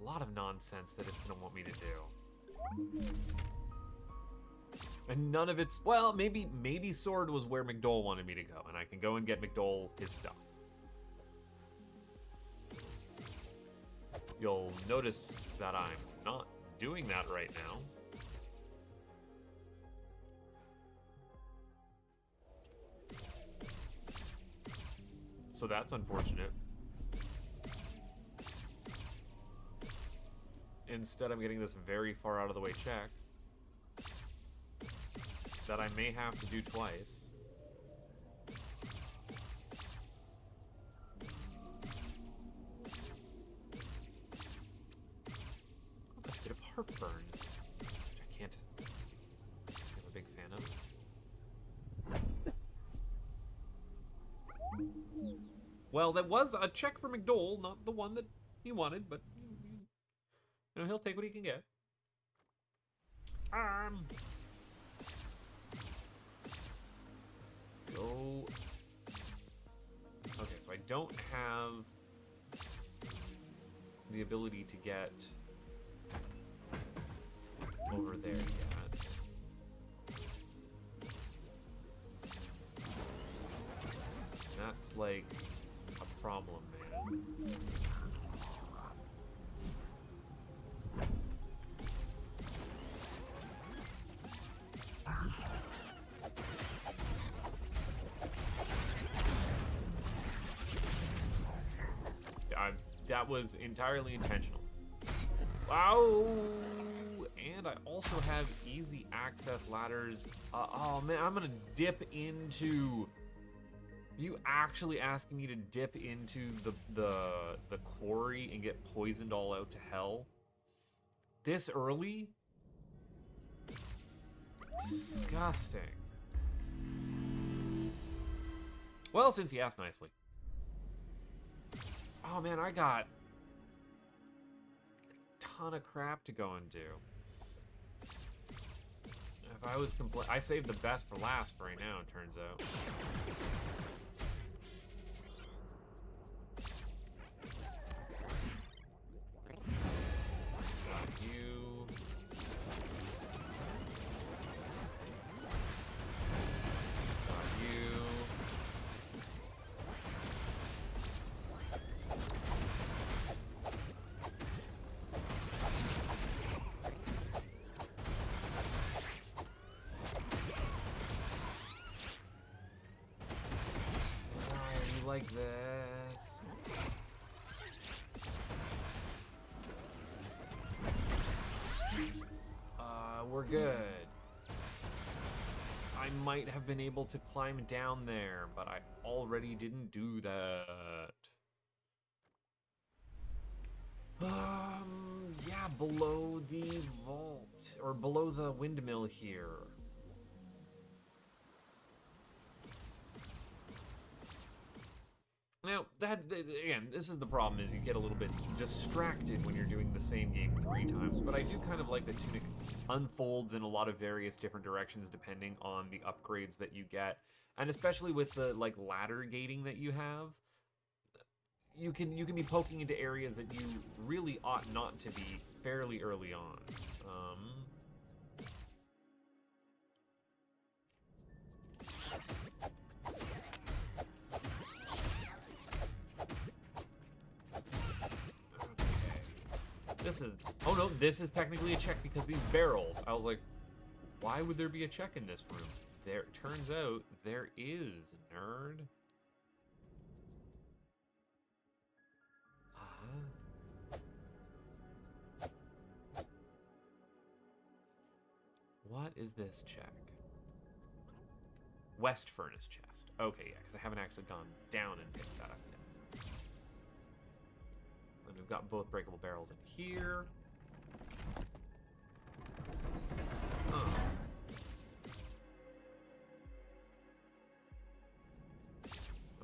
a lot of nonsense that it's gonna want me to do. And none of it's, well, maybe Sword was where McDole wanted me to go, and I can go and get McDole his stuff. You'll notice that I'm not doing that right now. So that's unfortunate. Instead, I'm getting this very far out of the way check that I may have to do twice. A bit of heartburn, which I can't be a big fan of. Well, that was a check for McDole, not the one that he wanted, but you know, he'll take what he can get. Go. Okay, so I don't have the ability to get over there yet. That's like a problem, man. That was entirely intentional. Wow! And I also have easy access ladders. Oh man, I'm gonna dip into... You actually asking me to dip into the quarry and get poisoned all out to hell? This early? Disgusting. Well, since he asked nicely. Oh man, I got a ton of crap to go and do. If I was I saved the best for last for right now, it turns out. Got you. Got you. like this. We're good. I might have been able to climb down there, but I already didn't do that. Yeah, below the vault, or below the windmill here. Now, again, this is the problem, is you get a little bit distracted when you're doing the same game 3 times, but I do kind of like that Tunic unfolds in a lot of various different directions depending on the upgrades that you get, and especially with the, like, ladder gating that you have, you can be poking into areas that you really ought not to be fairly early on. This is, oh no, this is technically a check because these barrels. I was like, why would there be a check in this room? There, turns out there is, nerd. What is this check? West furnace chest. Okay, yeah, because I haven't actually gone down and picked that up yet. And we've got both breakable barrels in here.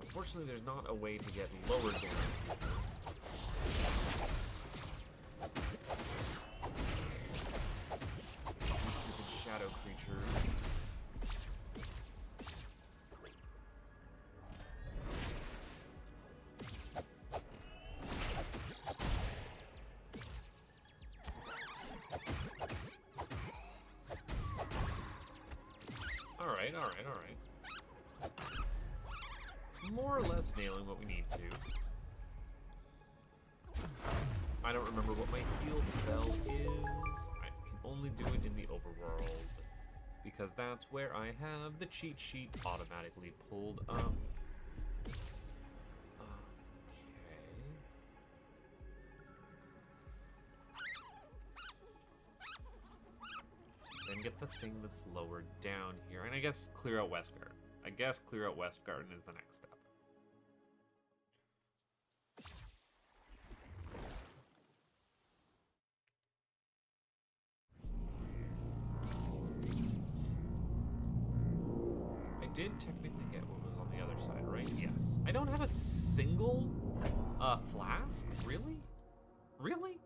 Unfortunately, there's not a way to get lower down here. Stupid shadow creatures. All right. More or less nailing what we need to. I don't remember what my heal spell is. I can only do it in the overworld, because that's where I have the cheat sheet automatically pulled up. Then get the thing that's lower down here, and I guess clear out West Garden. I guess clear out West Garden is the next step. I did technically get what was on the other side, right? Yes. I don't have a single flask? Really? Really?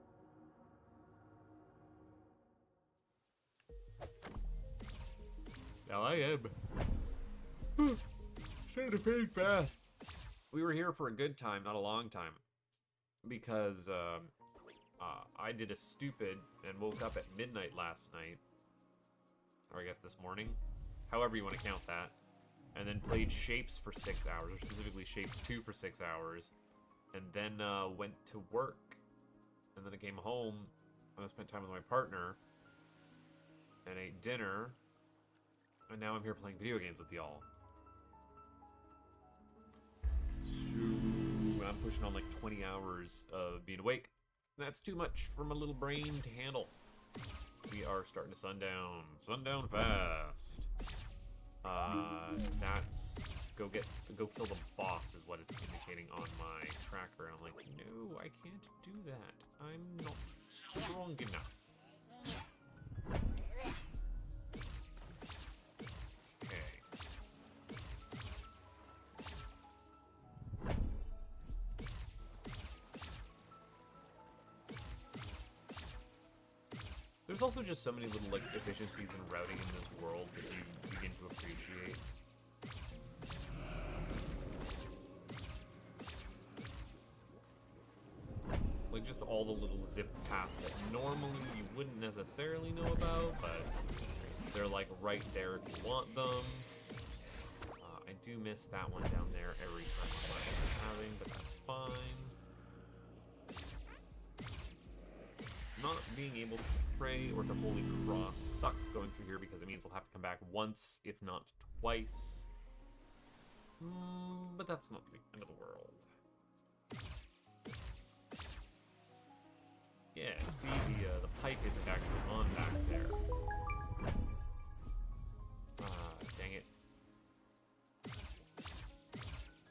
Now I am starting to fade fast. We were here for a good time, not a long time, because I did a stupid and woke up at midnight last night, or I guess this morning, however you want to count that, and then played Shapes for 6 hours, or specifically Shapes 2 for 6 hours, and then went to work, and then I came home, and I spent time with my partner, and ate dinner. And now I'm here playing video games with y'all. So I'm pushing on like 20 hours of being awake. That's too much for my little brain to handle. We are starting to sundown. Sundown fast. That's go kill the boss is what it's indicating on my tracker. And I'm like, no, I can't do that. I'm not strong enough. There's also just so many little like efficiencies and routing in this world that you begin to appreciate. Like just all the little zip paths that normally you wouldn't necessarily know about, but they're like right there if you want them. I do miss that one down there every time I'm having, but that's fine. Not being able to pray or to Holy Cross sucks going through here because it means I'll have to come back once, if not twice. But that's not the end of the world. Yeah, see, the pike isn't actually on back there. Dang it.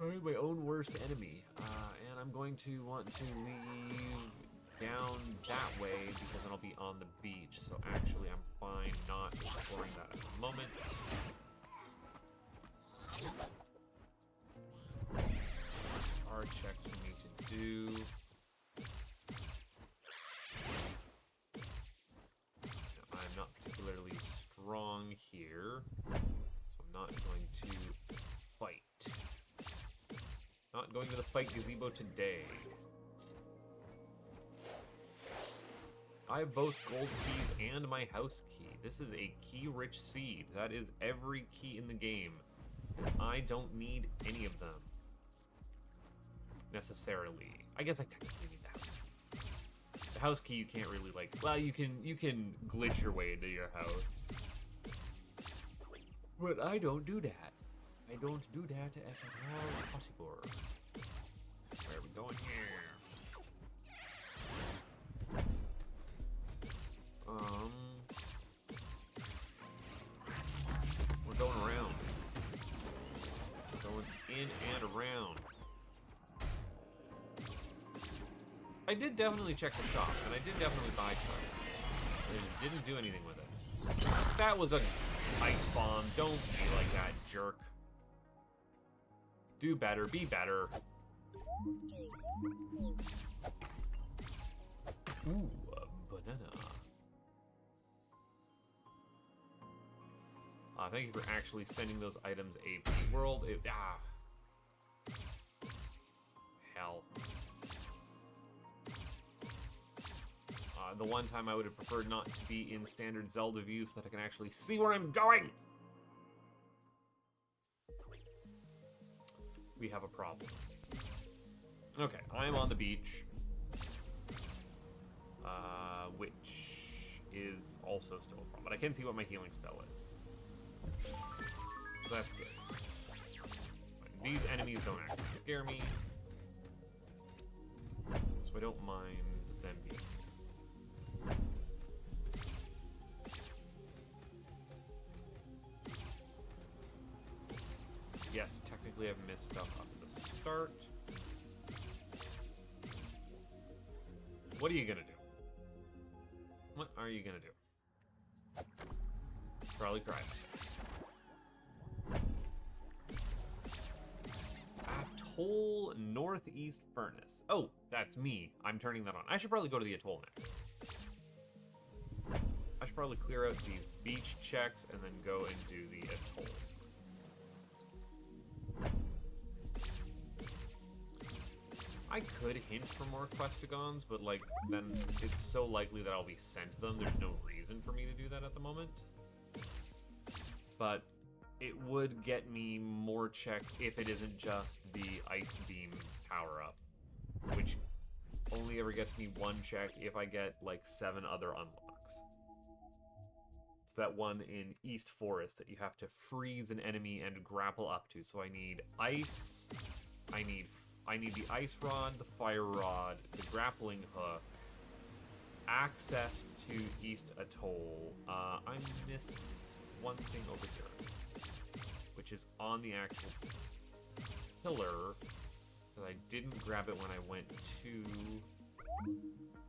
I'm my own worst enemy. And I'm going to want to leave down that way because then I'll be on the beach. So actually, I'm fine not exploring that at the moment. Are checks we need to do. Now, I'm not particularly strong here, so I'm not going to fight. Not going to the fight gazebo today. I have both gold keys and my house key. This is a key-rich seed. That is every key in the game. And I don't need any of them. Necessarily. I guess I technically need the house key. The house key you can't really like. Well, you can glitch your way into your house. But I don't do that. I don't do that at all possible. Where are we going here? We're going around. Going in and around. I did definitely check the shop, and I did definitely buy stuff. I just didn't do anything with it. That was a ice bomb. Don't be like that, jerk. Do better. Be better. Ooh, a banana. Thank you for actually sending those items AP World. Hell. The one time I would have preferred not to be in standard Zelda view so that I can actually see where I'm going. We have a problem. Okay, I'm on the beach. Which is also still a problem. But I can see what my healing spell is. So that's good. These enemies don't actually scare me. So I don't mind them being here. Yes, technically I've missed stuff up at the start. What are you gonna do? What are you gonna do? Probably cry. Atoll Northeast Furnace. Oh, that's me. I'm turning that on. I should probably go to the atoll next. I should probably clear out these beach checks and then go and do the atoll. I could hint for more Questigons, but like then it's so likely that I'll be sent them. There's no reason for me to do that at the moment. But it would get me more checks if it isn't just the Ice Beam power-up, which only ever gets me one check if I get like 7 other unlocks. It's that one in East Forest that you have to freeze an enemy and grapple up to. So I need ice, I need the ice rod, the fire rod, the grappling hook, access to East Atoll. I missed one thing over here, which is on the actual pillar, because I didn't grab it when I went to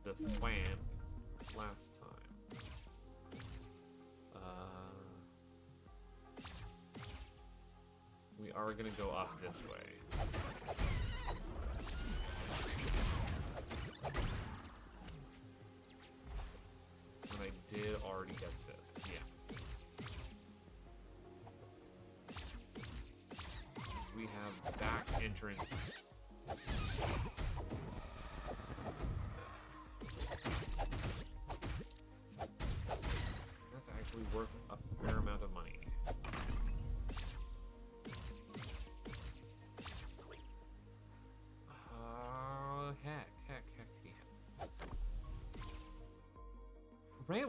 the swamp last time. We are going to go up this way. And I did already get this, yes. We have back entrance. That's actually worth a fair amount of money. Heck.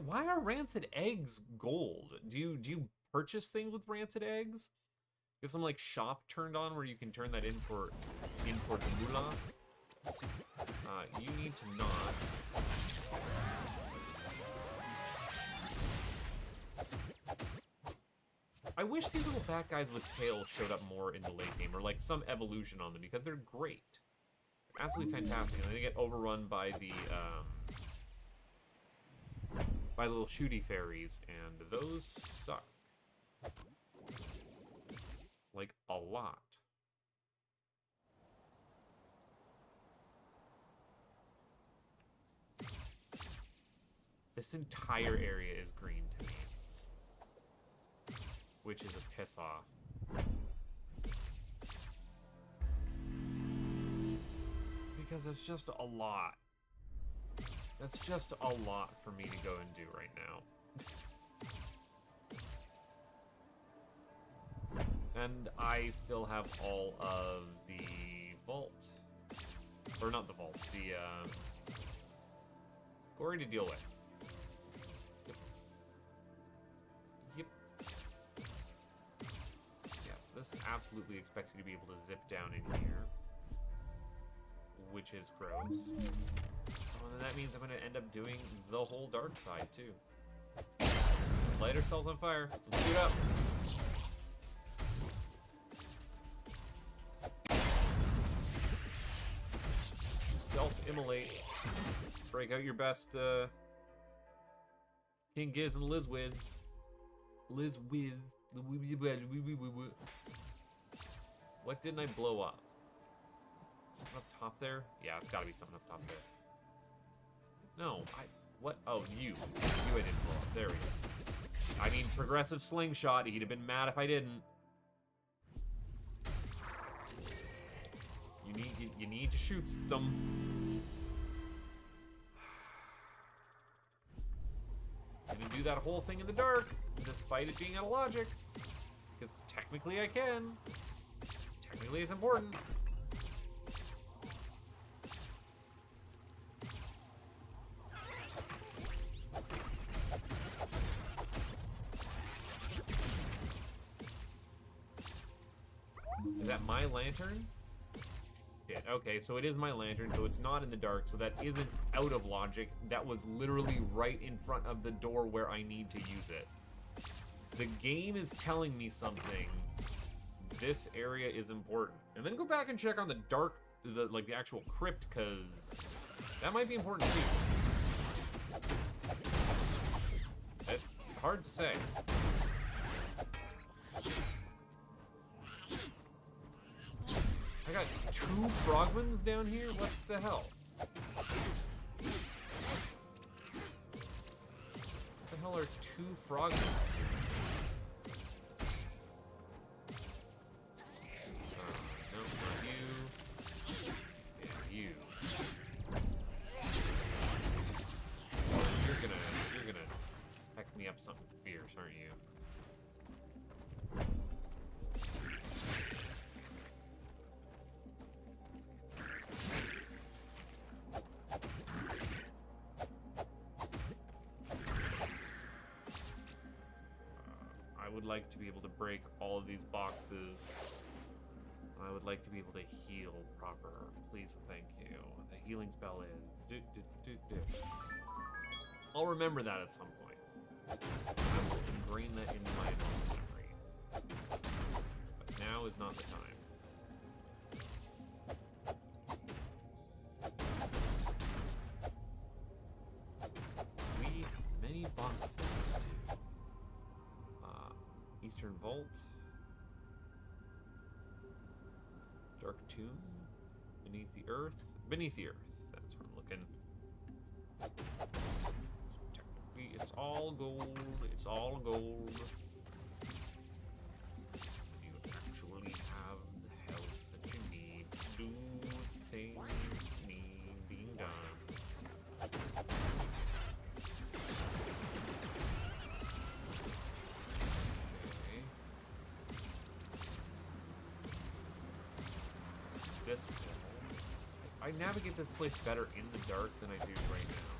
Why are rancid eggs gold? Do you purchase things with rancid eggs? Get some like shop turned on where you can turn that in for the moolah. You need to not. I wish these little bat guys with tails showed up more in the late game, or like some evolution on them, because they're great. Absolutely fantastic. And they get overrun by the little shooty fairies, and those suck. Like, a lot. This entire area is green to me. Which is a piss off. Because it's just a lot. That's just a lot for me to go and do right now. And I still have all of the vault. Or not the vault, the glory to deal with. Yep. Yes, this absolutely expects you to be able to zip down in here. Which is gross. Oh, and then that means I'm going to end up doing the whole dark side, too. Light ourselves on fire. Let's shoot up. Self-immolate. Break out your best, King Giz and Liz Wiz. Liz Wiz. What didn't I blow up? Something up top there? Yeah, it's gotta be something up top there. No, what? Oh, you. I didn't blow up. There we go. I mean, progressive slingshot. He'd have been mad if I didn't. You need to shoot them. I'm gonna do that whole thing in the dark, despite it being out of logic. Because technically I can. Technically it's important. Is that my lantern? Shit, okay, so it is my lantern, so it's not in the dark, so that isn't out of logic. That was literally right in front of the door where I need to use it. The game is telling me something. This area is important. And then go back and check on the dark, the actual crypt, because that might be important too. It's hard to say. I got 2 frogmans down here? What the hell? What the hell are 2 frogmans? No, not you. Yeah, you. You're gonna heck me up something fierce, aren't you? I would like to be able to break all of these boxes. I would like to be able to heal proper. Please and thank you. The healing spell is... I'll remember that at some point. I will ingrain that into my memory. But now is not the time. We have many boxes to do. Eastern Vault. Dark Tomb. Beneath the Earth. Beneath the Earth. That's where I'm looking. Technically, it's all gold. It's all gold. You actually have the health that you need to do things need being done. This I navigate this place better in the dark than I do right now.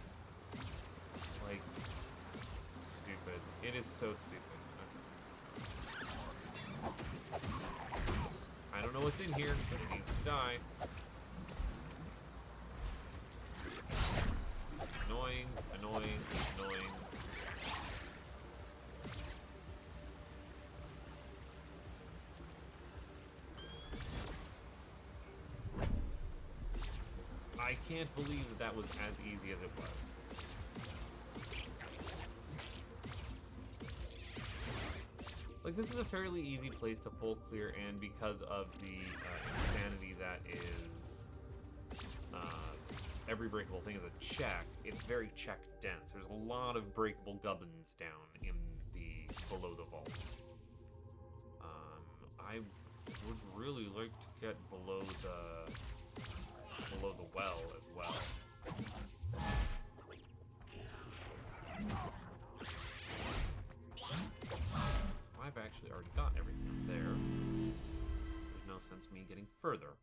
Like, it's stupid. It is so stupid. Okay. it's in here, but it needs to die. Annoying, annoying, annoying. I can't believe that that was as easy as it was. Like, this is a fairly easy place to full clear, and because of the insanity that is every breakable thing is a check, it's very check dense. There's a lot of breakable gubbins down in the below the vault. I would really like to get below the well as well. So I've actually already got everything up there. There's no sense me getting further.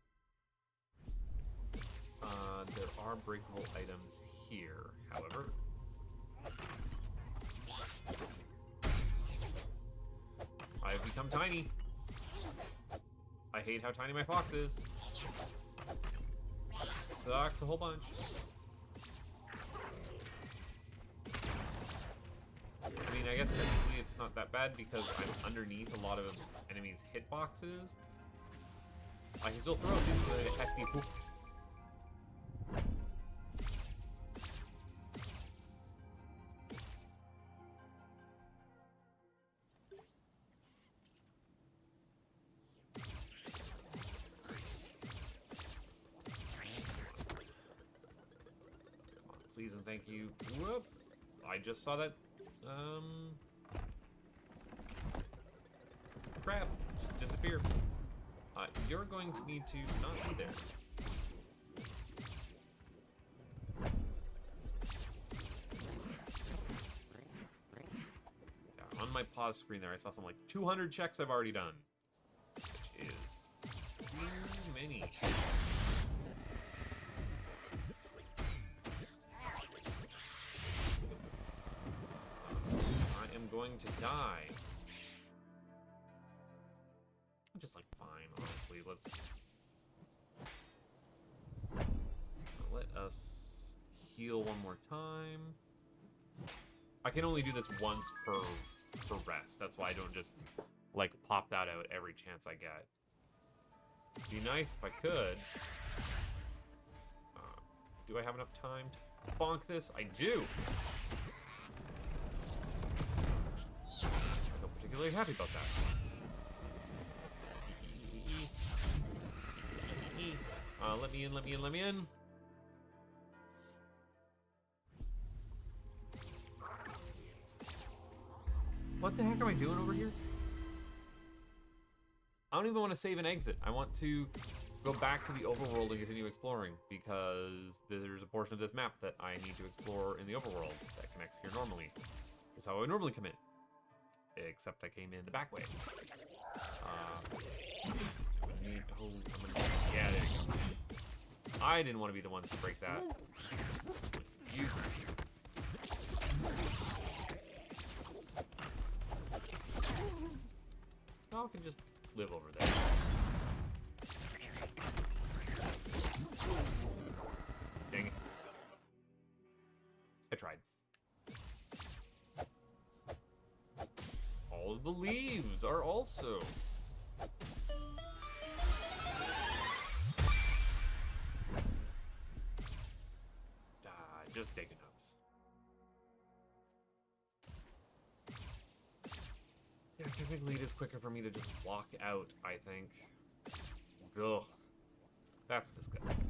There are breakable items here, however. I've become tiny. I hate how tiny my fox is. Sucks a whole bunch. I mean, I guess technically it's not that bad because I'm underneath a lot of enemies' hitboxes. I can still throw things with a hefty poop. Please and thank you. Whoop! I just saw that. Crap! Just disappear. You're going to need to not be there. Yeah, on my pause screen there, I saw something like 200 checks I've already done, which is too many. Going to die. I'm just like, fine, honestly. Let us heal one more time. I can only do this once per rest. That's why I don't just like pop that out every chance I get. It'd be nice if I could. Do I have enough time to bonk this? I do. I'm not particularly happy about that. Let me in, let me in, let me in. What the heck am I doing over here? I don't even want to save and exit. I want to go back to the overworld and continue exploring because there's a portion of this map that I need to explore in the overworld that connects here normally. That's how I would normally come in. Except I came in the back way. Yeah, there you go. I didn't want to be the ones to break that. You. Y'all can just live over there. Dang it. I tried. All of the leaves are also. Just take it nuts. Yeah, technically it is quicker for me to just walk out, I think. Ugh. That's disgusting.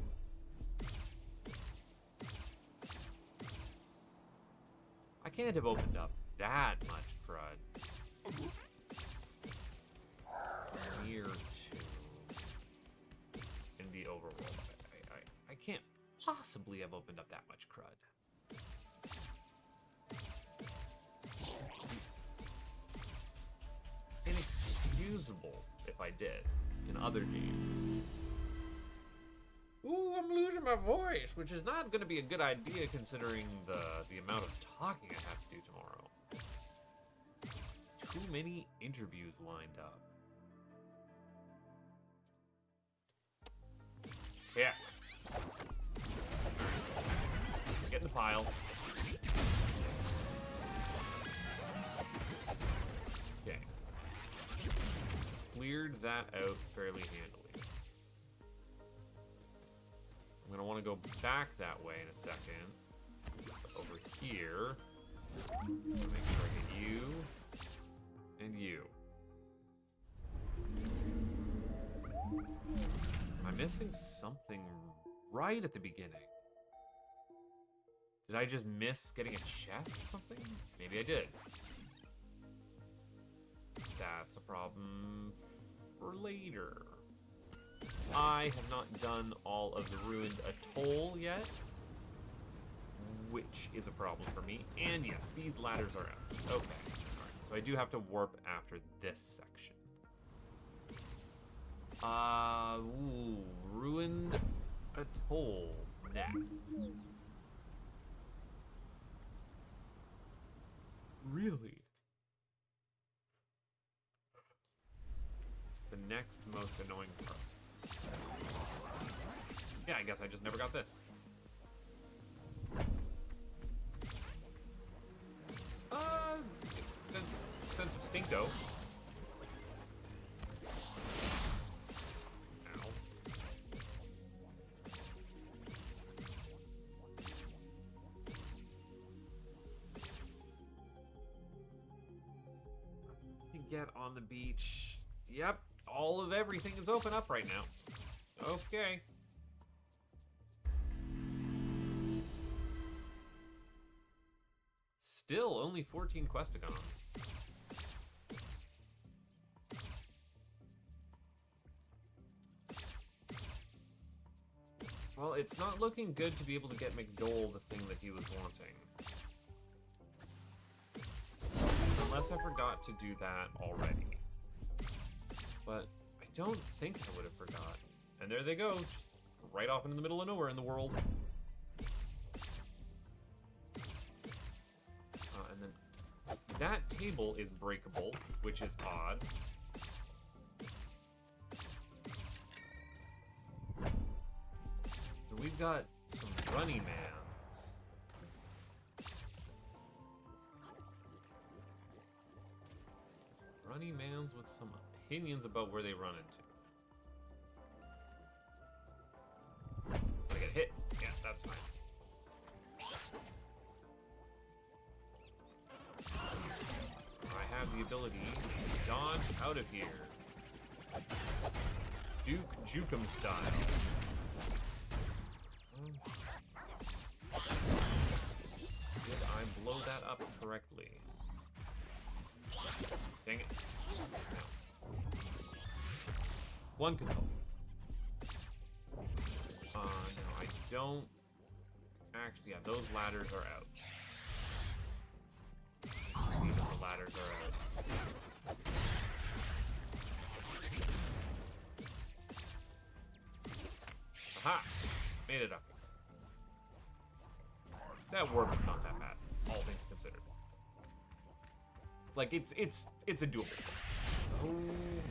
I can't have opened up that much crud. Near to in the overworld. I can't possibly have opened up that much crud. Inexcusable if I did in other games. Ooh, I'm losing my voice, which is not going to be a good idea considering the amount of talking I have to do tomorrow. Too many interviews lined up. Yeah. Get in the pile. Okay. Cleared that out fairly handily. I'm gonna want to go back that way in a second. Over here. Make sure I get you and you. Am I missing something right at the beginning? Did I just miss getting a chest or something? Maybe I did. That's a problem for later. I have not done all of the ruined atoll yet, which is a problem for me. And yes, these ladders are out. Okay. All right. So I do have to warp after this section. Ruined atoll next. Really? It's the next most annoying part. Yeah, I guess I just never got this. Sense of stinko. Ow. You get on the beach. Yep, all of everything is open up right now. Okay. Still only 14 questigons. Well, it's not looking good to be able to get McDole the thing that he was wanting. Unless I forgot to do that already. But I don't think I would have forgotten. And there they go, just right off into the middle of nowhere in the world. And then that table is breakable, which is odd. So we've got some runny mans. Some runny mans with some opinions about where they run into. I get hit. Yeah, that's fine. I have the ability to dodge out of here. Duke Jukem style. Did I blow that up correctly? Dang it. No. One control. No, I don't... Actually, yeah, those ladders are out. See that the ladders are out. Aha! Made it up. That warp is not that bad, all things considered. Like, it's a doable. Oh,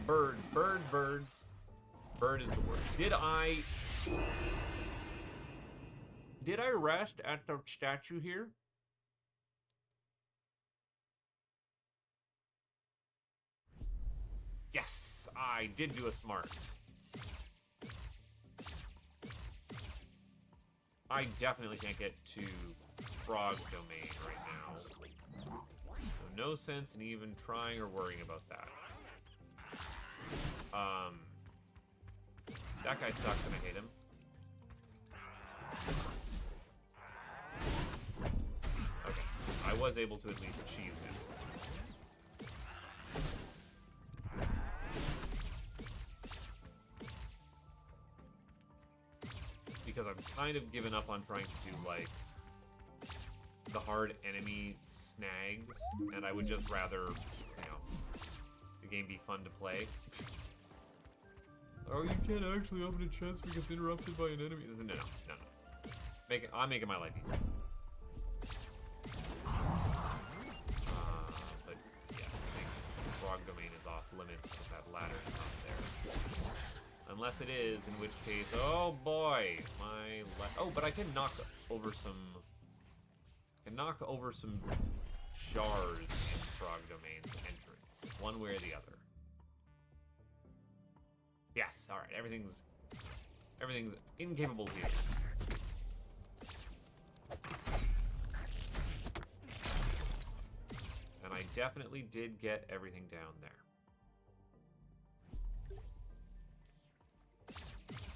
birds. Bird is the word. Did I rest at the statue here? Yes, I did do a smart. I definitely can't get to frog domain right now. So no sense in even trying or worrying about that. That guy sucks and I hate him. Okay, I was able to at least cheese him. Because I'm kind of given up on trying to do, like, the hard enemy snags, and I would just rather, you know, the game be fun to play. Oh, you can't actually open a chest because it's interrupted by an enemy. No. I'm making my life easier. But yes, I think frog domain is off limits if that ladder is not there. Unless it is, in which case, oh boy, oh, but I can knock over some. I can knock over some jars in Frog Domain's entrance, one way or the other. Yes, all right, everything's incapable here. And I definitely did get everything down there.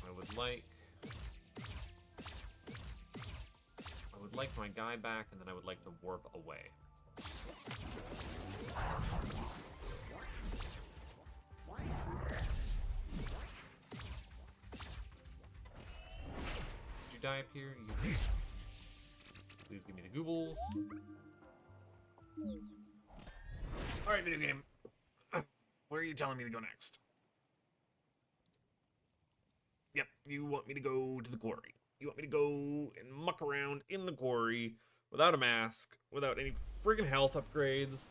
I would like my guy back, and then I would like to warp away. Did you die up here? You did. Please give me the goobles. Alright, video game. Where are you telling me to go next? Yep, you want me to go to the quarry. You want me to go and muck around in the quarry without a mask, without any friggin' health upgrades.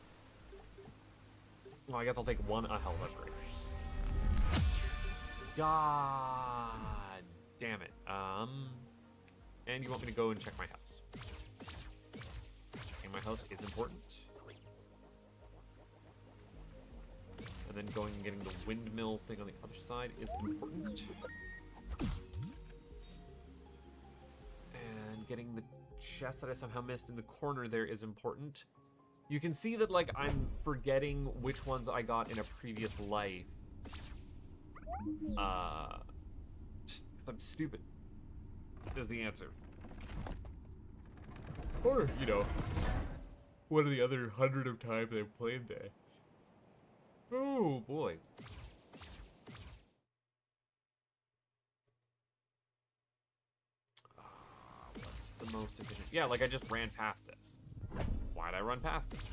Well, I guess I'll take a health upgrade. God damn it. And you want me to go and check my house. And my house is important. And then going and getting the windmill thing on the other side is important. And getting the chest that I somehow missed in the corner there is important. You can see that, like, I'm forgetting which ones I got in a previous life. Just 'cause I'm stupid. Is the answer. Or, you know, one of the other 100 of times I've played that. Oh, boy. What's the most efficient? Yeah, like I just ran past this. Why'd I run past this?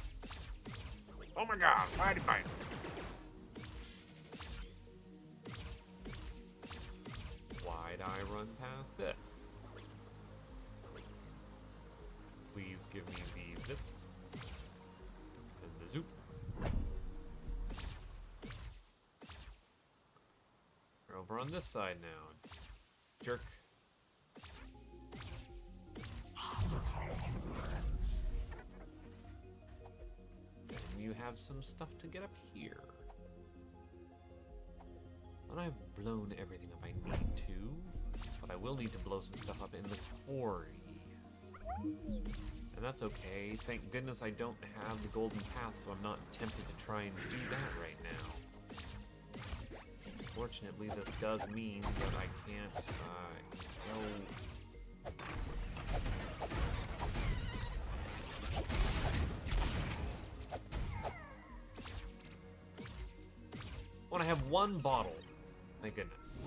Oh my god, why did I? Why'd I run past this? Please give me the zip. And the zoop. We're over on this side now. Jerk. And you have some stuff to get up here. And I've blown everything up I need to, but I will need to blow some stuff up in the quarry. And that's okay. Thank goodness I don't have the golden path, so I'm not tempted to try and do that right now. Fortunately, this does mean that I can't go. When I have one bottle, thank goodness.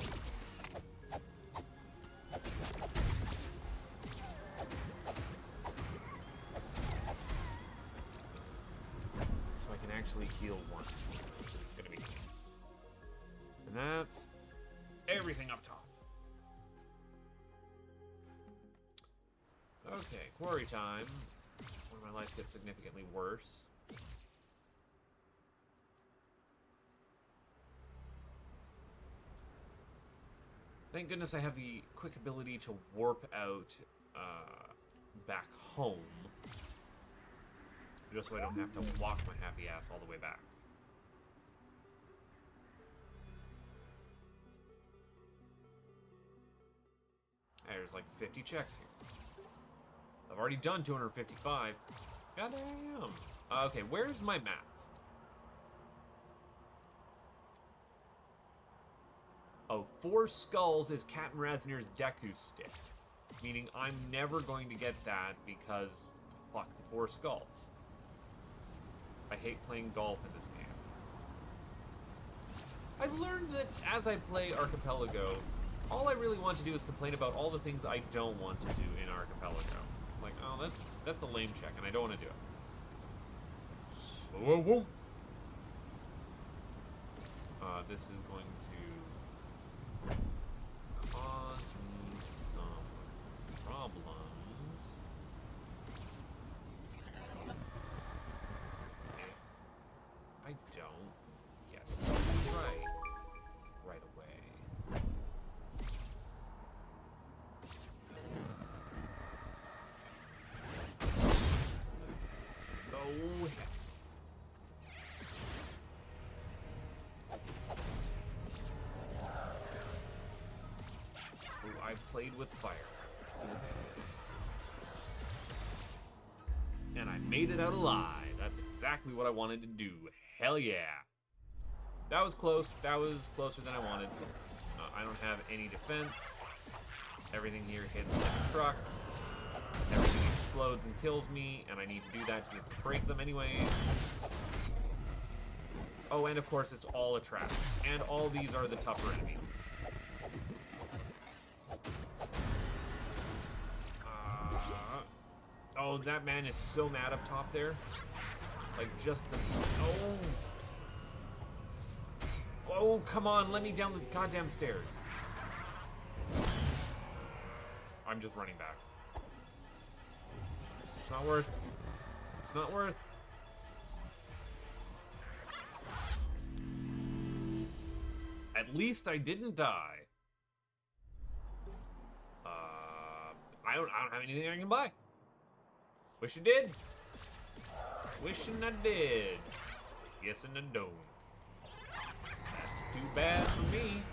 So I can actually heal once. It's gonna be nice. And that's everything up top. Okay, quarry time. Where my life gets significantly worse. Thank goodness I have the quick ability to warp out back home. Just so I don't have to walk my happy ass all the way back. There's like 50 checks here. I've already done 255. Goddamn. Okay, where's my mask? Oh, 4 skulls is Captain Raznir's Deku stick. Meaning I'm never going to get that because, fuck the 4 skulls. I hate playing golf in this game. I've learned that as I play Archipelago, all I really want to do is complain about all the things I don't want to do in Archipelago. It's like, oh, that's a lame check, and I don't want to do it. So I won't. This is going to cause me some problems. If I don't get something right away. played with fire. And I made it out alive. That's exactly what I wanted to do. Hell yeah. That was close. That was closer than I wanted. I don't have any defense. Everything here hits like a truck. Everything explodes and kills me, and I need to do that to break them anyway. Oh, and of course it's all a trap. And all these are the tougher enemies. Oh, that man is so mad up top there. Like, just the... Oh! Oh, come on, let me down the goddamn stairs. I'm just running back. It's not worth. It's not worth. At least I didn't die. I don't have anything I can buy. Wish I did. Wishing I did. Yes and I don't. That's too bad for me.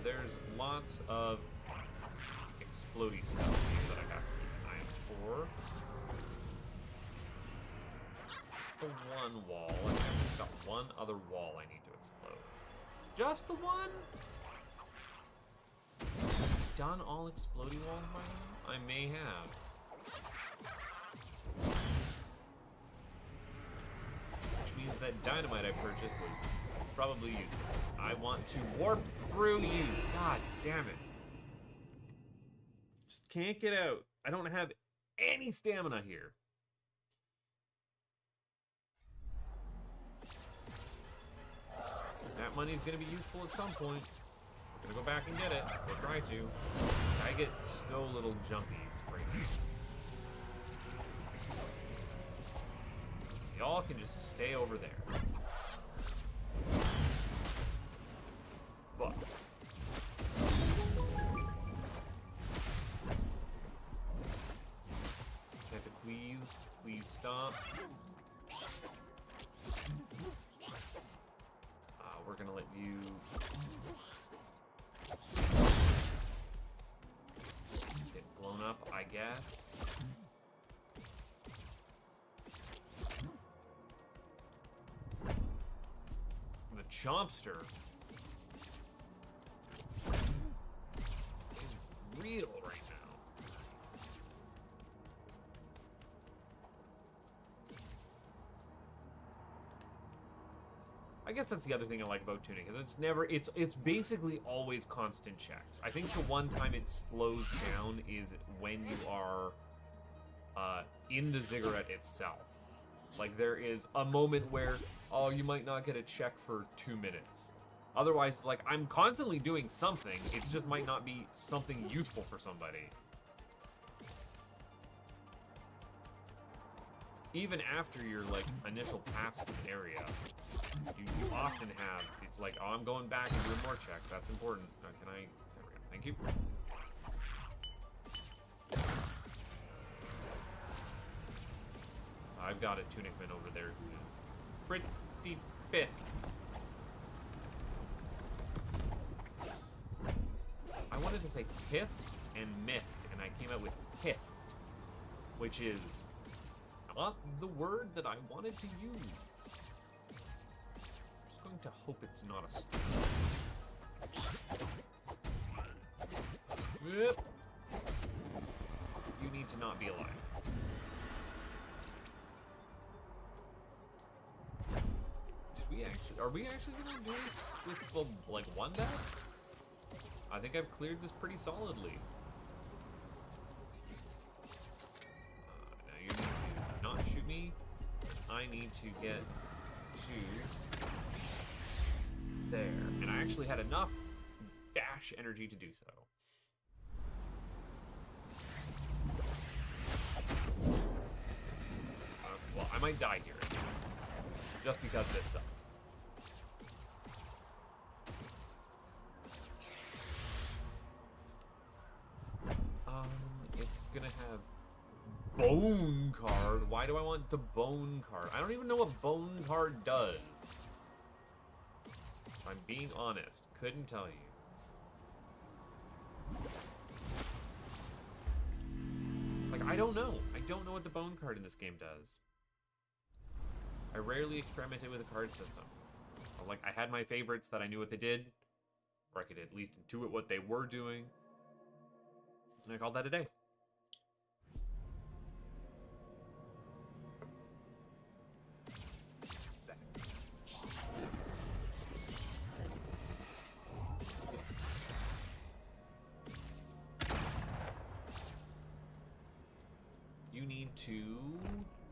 There's lots of explodey stuff here that I have to keep an eye out for. The one wall. I think I've got one other wall I need to explode. Just the one? Done all explodey walls by now? I may have. Which means that dynamite I purchased was probably useless. I want to warp through you. God damn it. Just can't get out. I don't have any stamina here. That money's gonna be useful at some point. We're gonna go back and get it. We'll try to. I get so little jumpies right now. Y'all can just stay over there. But please stop. We're gonna let you get blown up, I guess. The Chompster is real right now. I guess that's the other thing I like about Tunic, is it's basically always constant checks. I think the one time it slows down is when you are in the ziggurat itself. Like, there is a moment where, oh, you might not get a check for 2 minutes. Otherwise, like, I'm constantly doing something, it just might not be something useful for somebody. Even after your, like, initial pass to the area, you often have, it's like, oh, I'm going back and doing more checks. That's important. Can I? There we go. Thank you. I've got a Tunicman over there who is pretty biffy. I wanted to say pissed and miffed, and I came out with piffed, which is not the word that I wanted to use. I'm going to hope it's not a Yep. You need to not be alive. Are we actually gonna do this with the, like, one death? I think I've cleared this pretty solidly. Now you need to not shoot me. I need to get to there. And I actually had enough dash energy to do so. Well, I might die here. Just because this sucks. It's gonna have bone card. Why do I want the bone card? I don't even know what bone card does. If I'm being honest, couldn't tell you. I don't know. I don't know what the bone card in this game does. I rarely experimented with a card system. Like, I had my favorites that I knew what they did, or I could at least intuit what they were doing, and I called that a day. You need to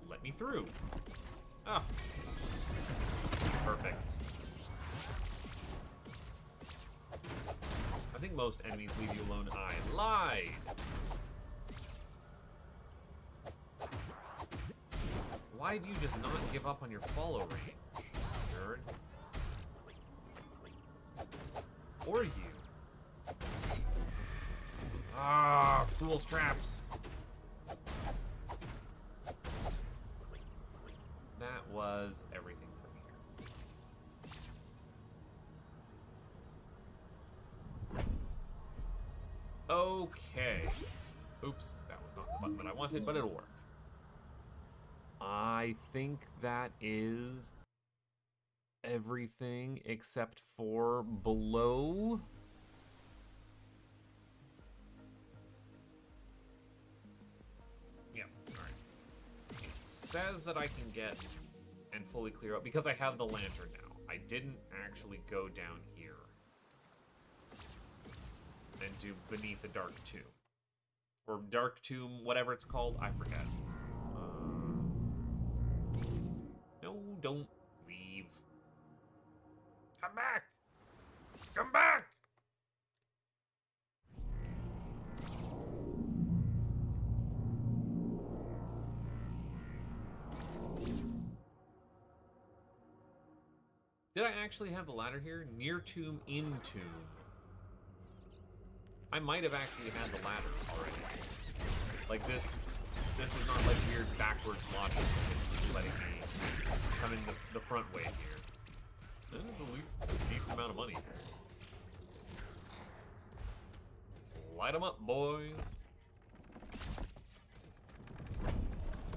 let me through. Ah. Perfect. I think most enemies leave you alone. I lied. Why do you just not give up on your follow range, nerd? Or you? Ah, fool's traps. That was everything from here. Okay. Oops, that was not the button that I wanted, but it'll work. I think that is everything except for below. Yeah, alright. It says that I can get and fully clear out because I have the lantern now. I didn't actually go down here and do Beneath the Dark Tomb. Or Dark Tomb, whatever it's called, I forget. No, don't leave. Come back! Come back! Did I actually have the ladder here? Near tomb, in tomb. I might have actually had the ladder already. Like this is not like weird backwards logic. It's letting me come in the front way here. That is at least a decent amount of money. Light them up, boys.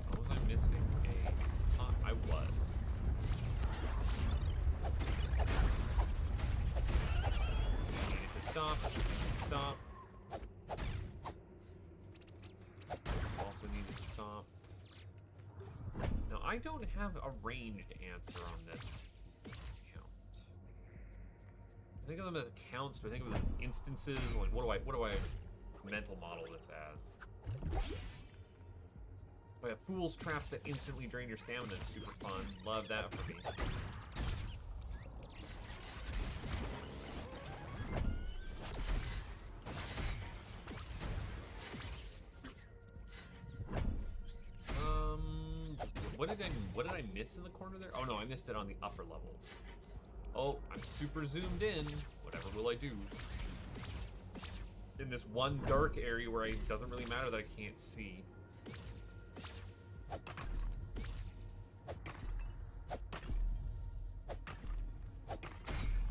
What was I missing? I was. Needed to stop. Stop. Also needed to stop. Now, I don't have a ranged answer on this count. I think of them as accounts. Do I think of them as instances? Like, what do I mental model this as? Oh yeah, fool's traps that instantly drain your stamina is super fun. Love that for me. What did I miss in the corner there? Oh no, I missed it on the upper level. Oh, I'm super zoomed in. Whatever will I do? In this one dark area where it doesn't really matter that I can't see.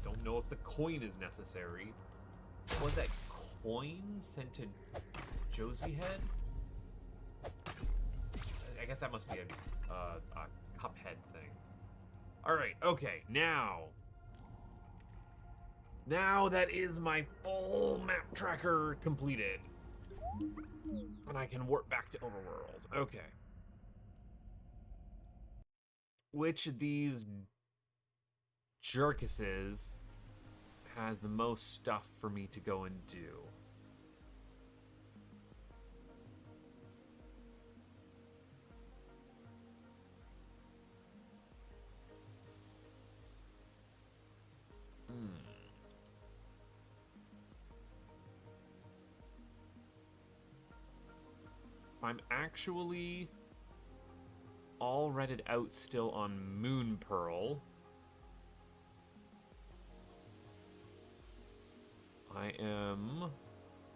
Don't know if the coin is necessary. Was that coin sent to Josie Head? I guess that must be a Cuphead thing. Alright, okay, now that is my full map tracker completed. And I can warp back to Overworld. Okay. Which of these jerkuses has the most stuff for me to go and do? I'm actually all redded out still on Moon Pearl. I am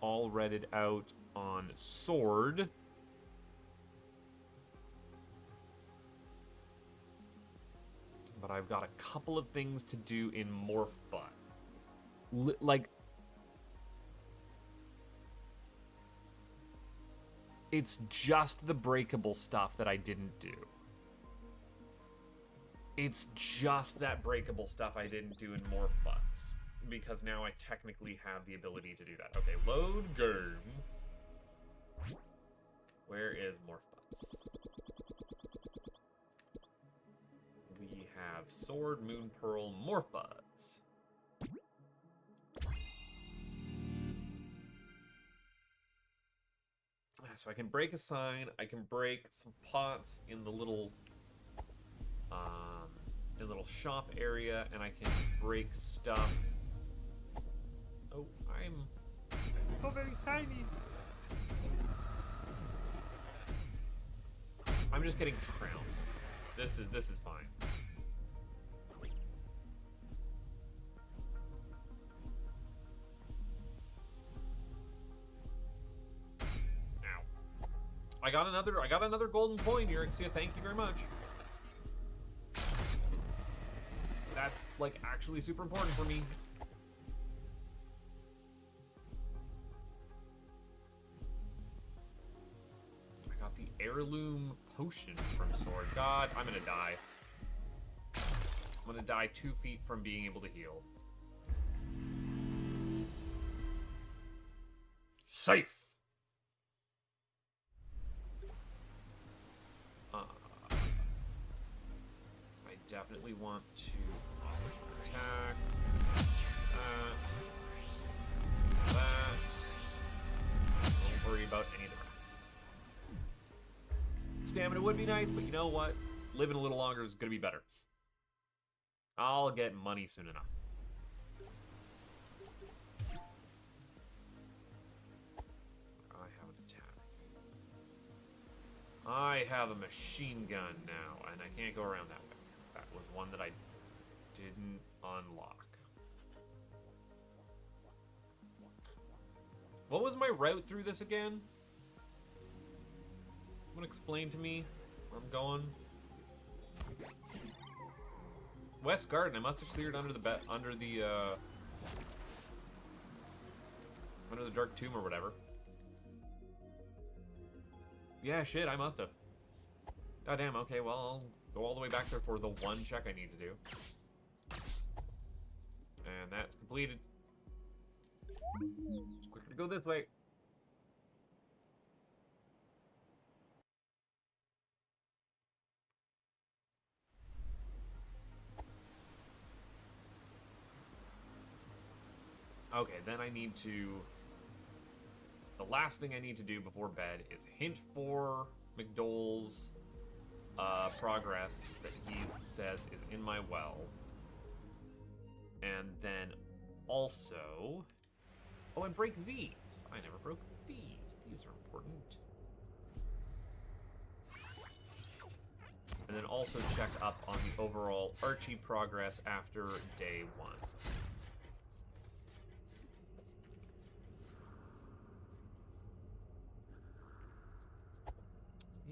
all redded out on Sword. But I've got a couple of things to do in Morph Butt. Like... It's just the breakable stuff that I didn't do. It's just that breakable stuff I didn't do in Morph Butts. Because now I technically have the ability to do that. Okay, load game. Where is Morph Butts? We have Sword, Moon Pearl, Morph Butts. So I can break a sign, I can break some pots in the little shop area, and I can break stuff. Oh, I'm so very tiny. I'm just getting trounced. This is fine. I got another golden coin here, Xia. Thank you very much. That's like actually super important for me. I got the heirloom potion from Sword. God, I'm gonna die. I'm gonna die 2 feet from being able to heal. Safe. I definitely want to attack. That. Don't worry about any of the rest. Stamina would be nice, but you know what? Living a little longer is going to be better. I'll get money soon enough. I have an attack. I have a machine gun now, and I can't go around that way. That was one that I didn't unlock. What was my route through this again? Someone explain to me where I'm going. West Garden. I must have cleared under the Dark Tomb or whatever. Yeah, shit. I must have. God damn. Okay. Well, I'll go all the way back there for the one check I need to do. And that's completed. It's quicker to go this way. Okay, then I need to... The last thing I need to do before bed is hint for McDole's progress that he says is in my well. And then also... Oh, and break these. I never broke these. These are important. And then also check up on the overall Archie progress after day 1.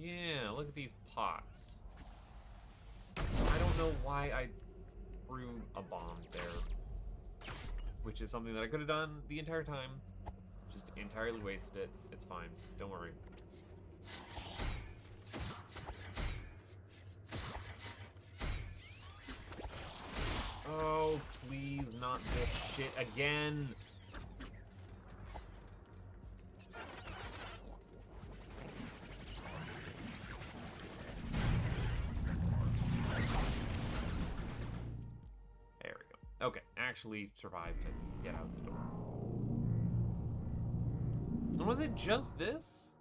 Yeah, look at these pots. I don't know why I threw a bomb there. Which is something that I could have done the entire time. Just entirely wasted it. It's fine. Don't worry. Oh, please, not this shit again. There we go. Okay, actually survived to get out the door. And was it just this?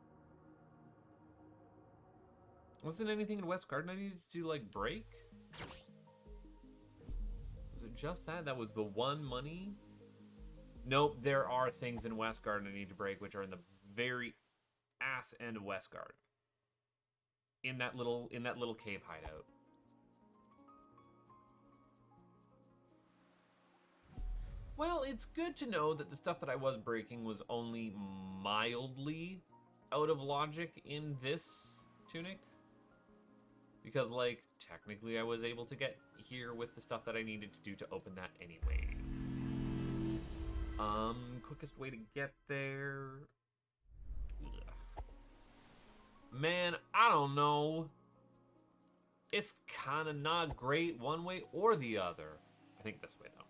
Wasn't anything in West Garden I needed to, like, break? Was it just that? That was the one money? Nope, there are things in West Garden I need to break, which are in the very ass end of West Garden. In that little cave hideout. Well, it's good to know that the stuff that I was breaking was only mildly out of logic in this tunic. Because, like, technically I was able to get here with the stuff that I needed to do to open that anyways. Quickest way to get there... Ugh. Man, I don't know. It's kind of not great one way or the other. I think this way, though.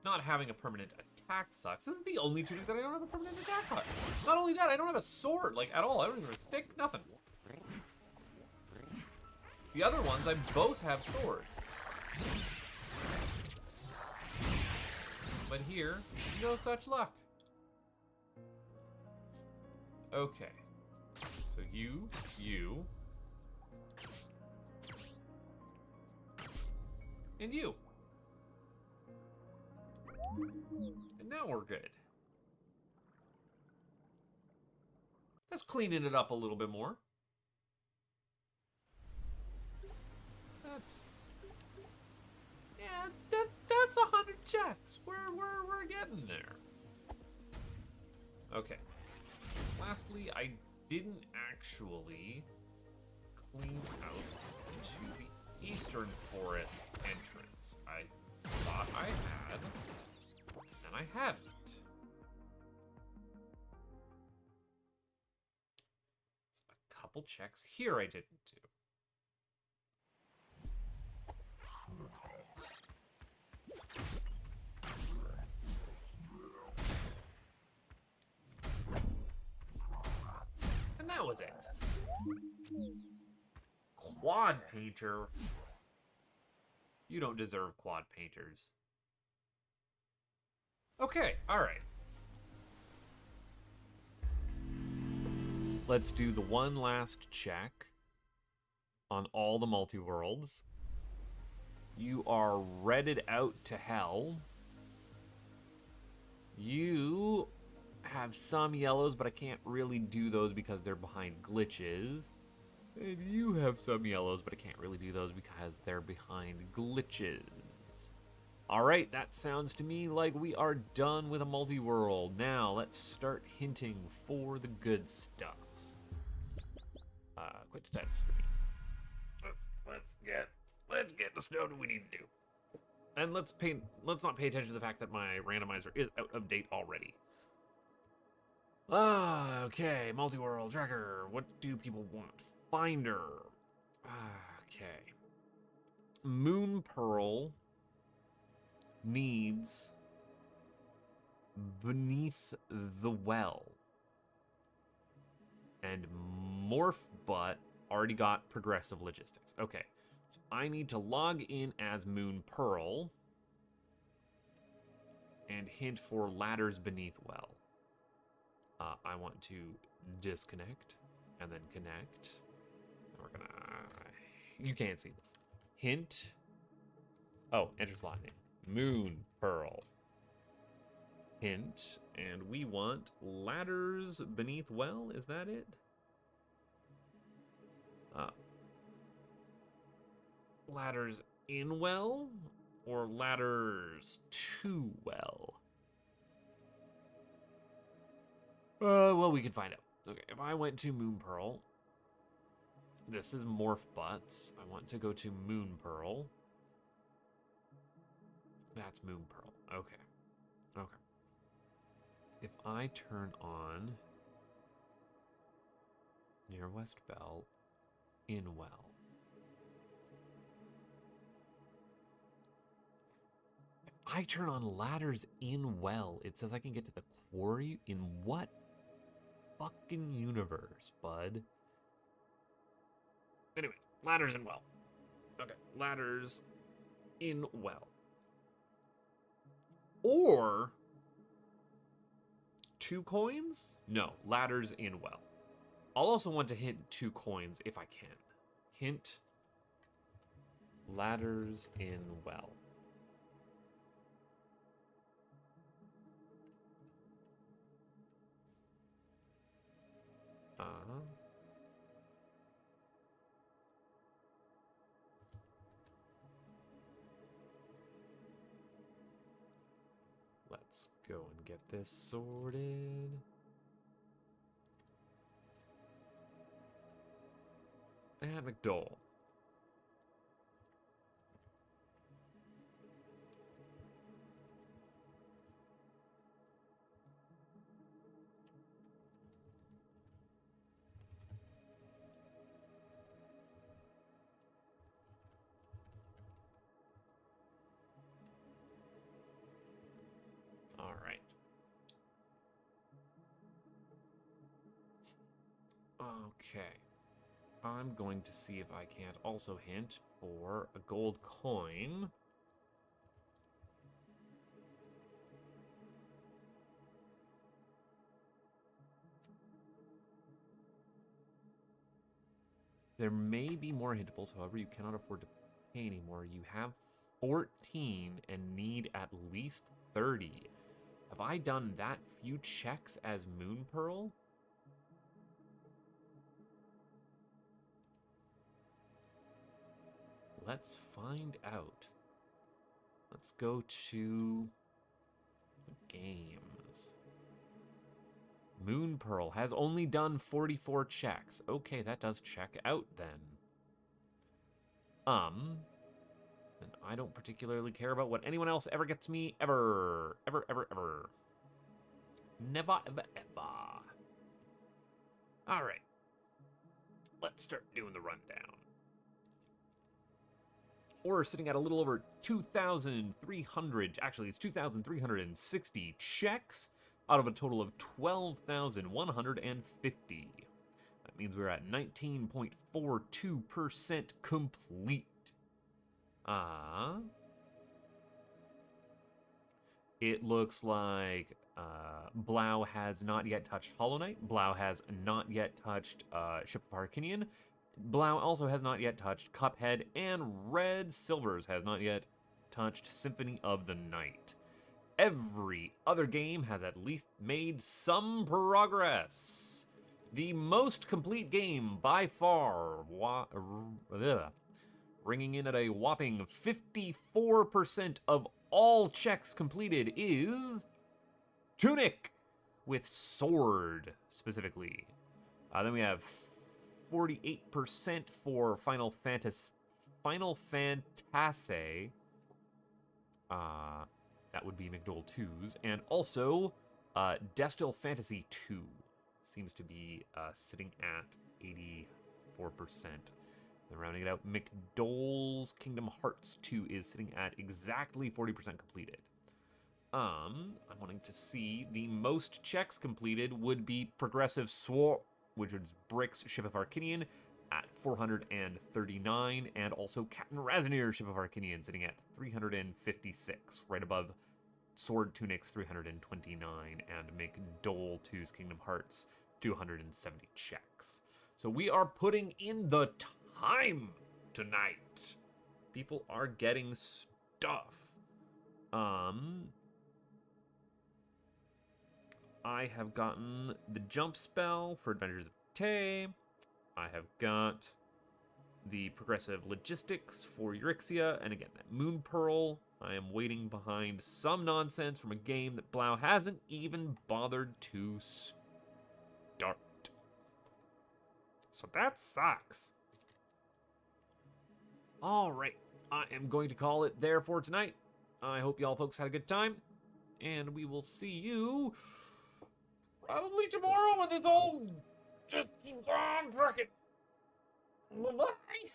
Not having a permanent attack sucks. This is the only tunic that I don't have a permanent attack on. Not only that, I don't have a sword, like, at all. I don't even have a stick, nothing. The other ones, I both have swords. But here, no such luck. Okay. So you. And you. And now we're good. Let's cleaning it up a little bit more. That's 100 checks. We're getting there. Okay. Lastly, I didn't actually clean out to the Eastern Forest entrance. I thought I had, and I hadn't. A couple checks here I didn't do. And that was it. Quad painter. You don't deserve quad painters. Okay, alright. Let's do the one last check on all the multi-worlds. You are redded out to hell. You have some yellows, but I can't really do those because they're behind glitches. And you have some yellows, but I can't really do those because they're behind glitches. Alright, that sounds to me like we are done with a multi-world. Now, let's start hinting for the good stuffs. Quit the title screen. Let's get the stuff that we need to do. And let's not pay attention to the fact that my randomizer is out of date already. Okay, multi-world tracker. What do people want? Finder. Okay. Moon Pearl needs Beneath the Well. And Morph Butt already got progressive logistics. Okay. So I need to log in as Moon Pearl and hint for Ladders Beneath Well. I want to disconnect and then connect. We're gonna... You can't see this. Hint. Oh, enter slot name. Moon Pearl. Hint. And we want Ladders Beneath Well. Is that it? Ladders in well? Or ladders to well? Well, we can find out. Okay, if I went to Moon Pearl, this is Morph Butts. I want to go to Moon Pearl. That's Moon Pearl. Okay. Okay. If I turn on near West Belt, in well. If I turn on ladders in well, it says I can get to the quarry. In what fucking universe, bud? Anyways, ladders in well. Okay, ladders in well. Or 2 coins? No, ladders in well. I'll also want to hint 2 coins if I can. Hint ladders in well. Let's go and get this sorted. And McDowell. Okay. I'm going to see if I can't also hint for a gold coin. There may be more hintables, however, you cannot afford to pay anymore. You have 14 and need at least 30. Have I done that few checks as Moon Pearl? Let's find out. Let's go to games. Moon Pearl has only done 44 checks. Okay, that does check out then. And I don't particularly care about what anyone else ever gets me ever. Ever, ever, ever. Never, ever, ever. All right. Let's start doing the rundown. We're sitting at a little over 2,300, actually it's 2,360 checks out of a total of 12,150. That means we're at 19.42% complete. It looks like Blau has not yet touched Hollow Knight. Blau has not yet touched Ship of Harkinian. Blau also has not yet touched Cuphead, and Red Silvers has not yet touched Symphony of the Night. Every other game has at least made some progress. The most complete game by far, ringing in at a whopping 54% of all checks completed, is Tunic, with sword specifically. Then we have 48% for Final Fantasy. That would be McDole 2's, and also Destil Fantasy 2 seems to be sitting at 84%. Then rounding it out, McDole's Kingdom Hearts 2 is sitting at exactly 40% completed. I'm wanting to see the most checks completed would be Progressive Sword, which is Brick's Ship of Harkinian at 439, and also Captain Razanir Ship of Harkinian sitting at 356, right above Sword Tunics 329, and McDole 2's Kingdom Hearts 270 checks. So we are putting in the time tonight. People are getting stuff. I have gotten the jump spell for Adventures of Tay. I have got the progressive logistics for Euryxia, and again, that Moon Pearl. I am waiting behind some nonsense from a game that Blau hasn't even bothered to start. So that sucks. All right, I am going to call it there for tonight. I hope y'all folks had a good time, and we will see you probably tomorrow when this all just keeps on trucking. Bye-bye.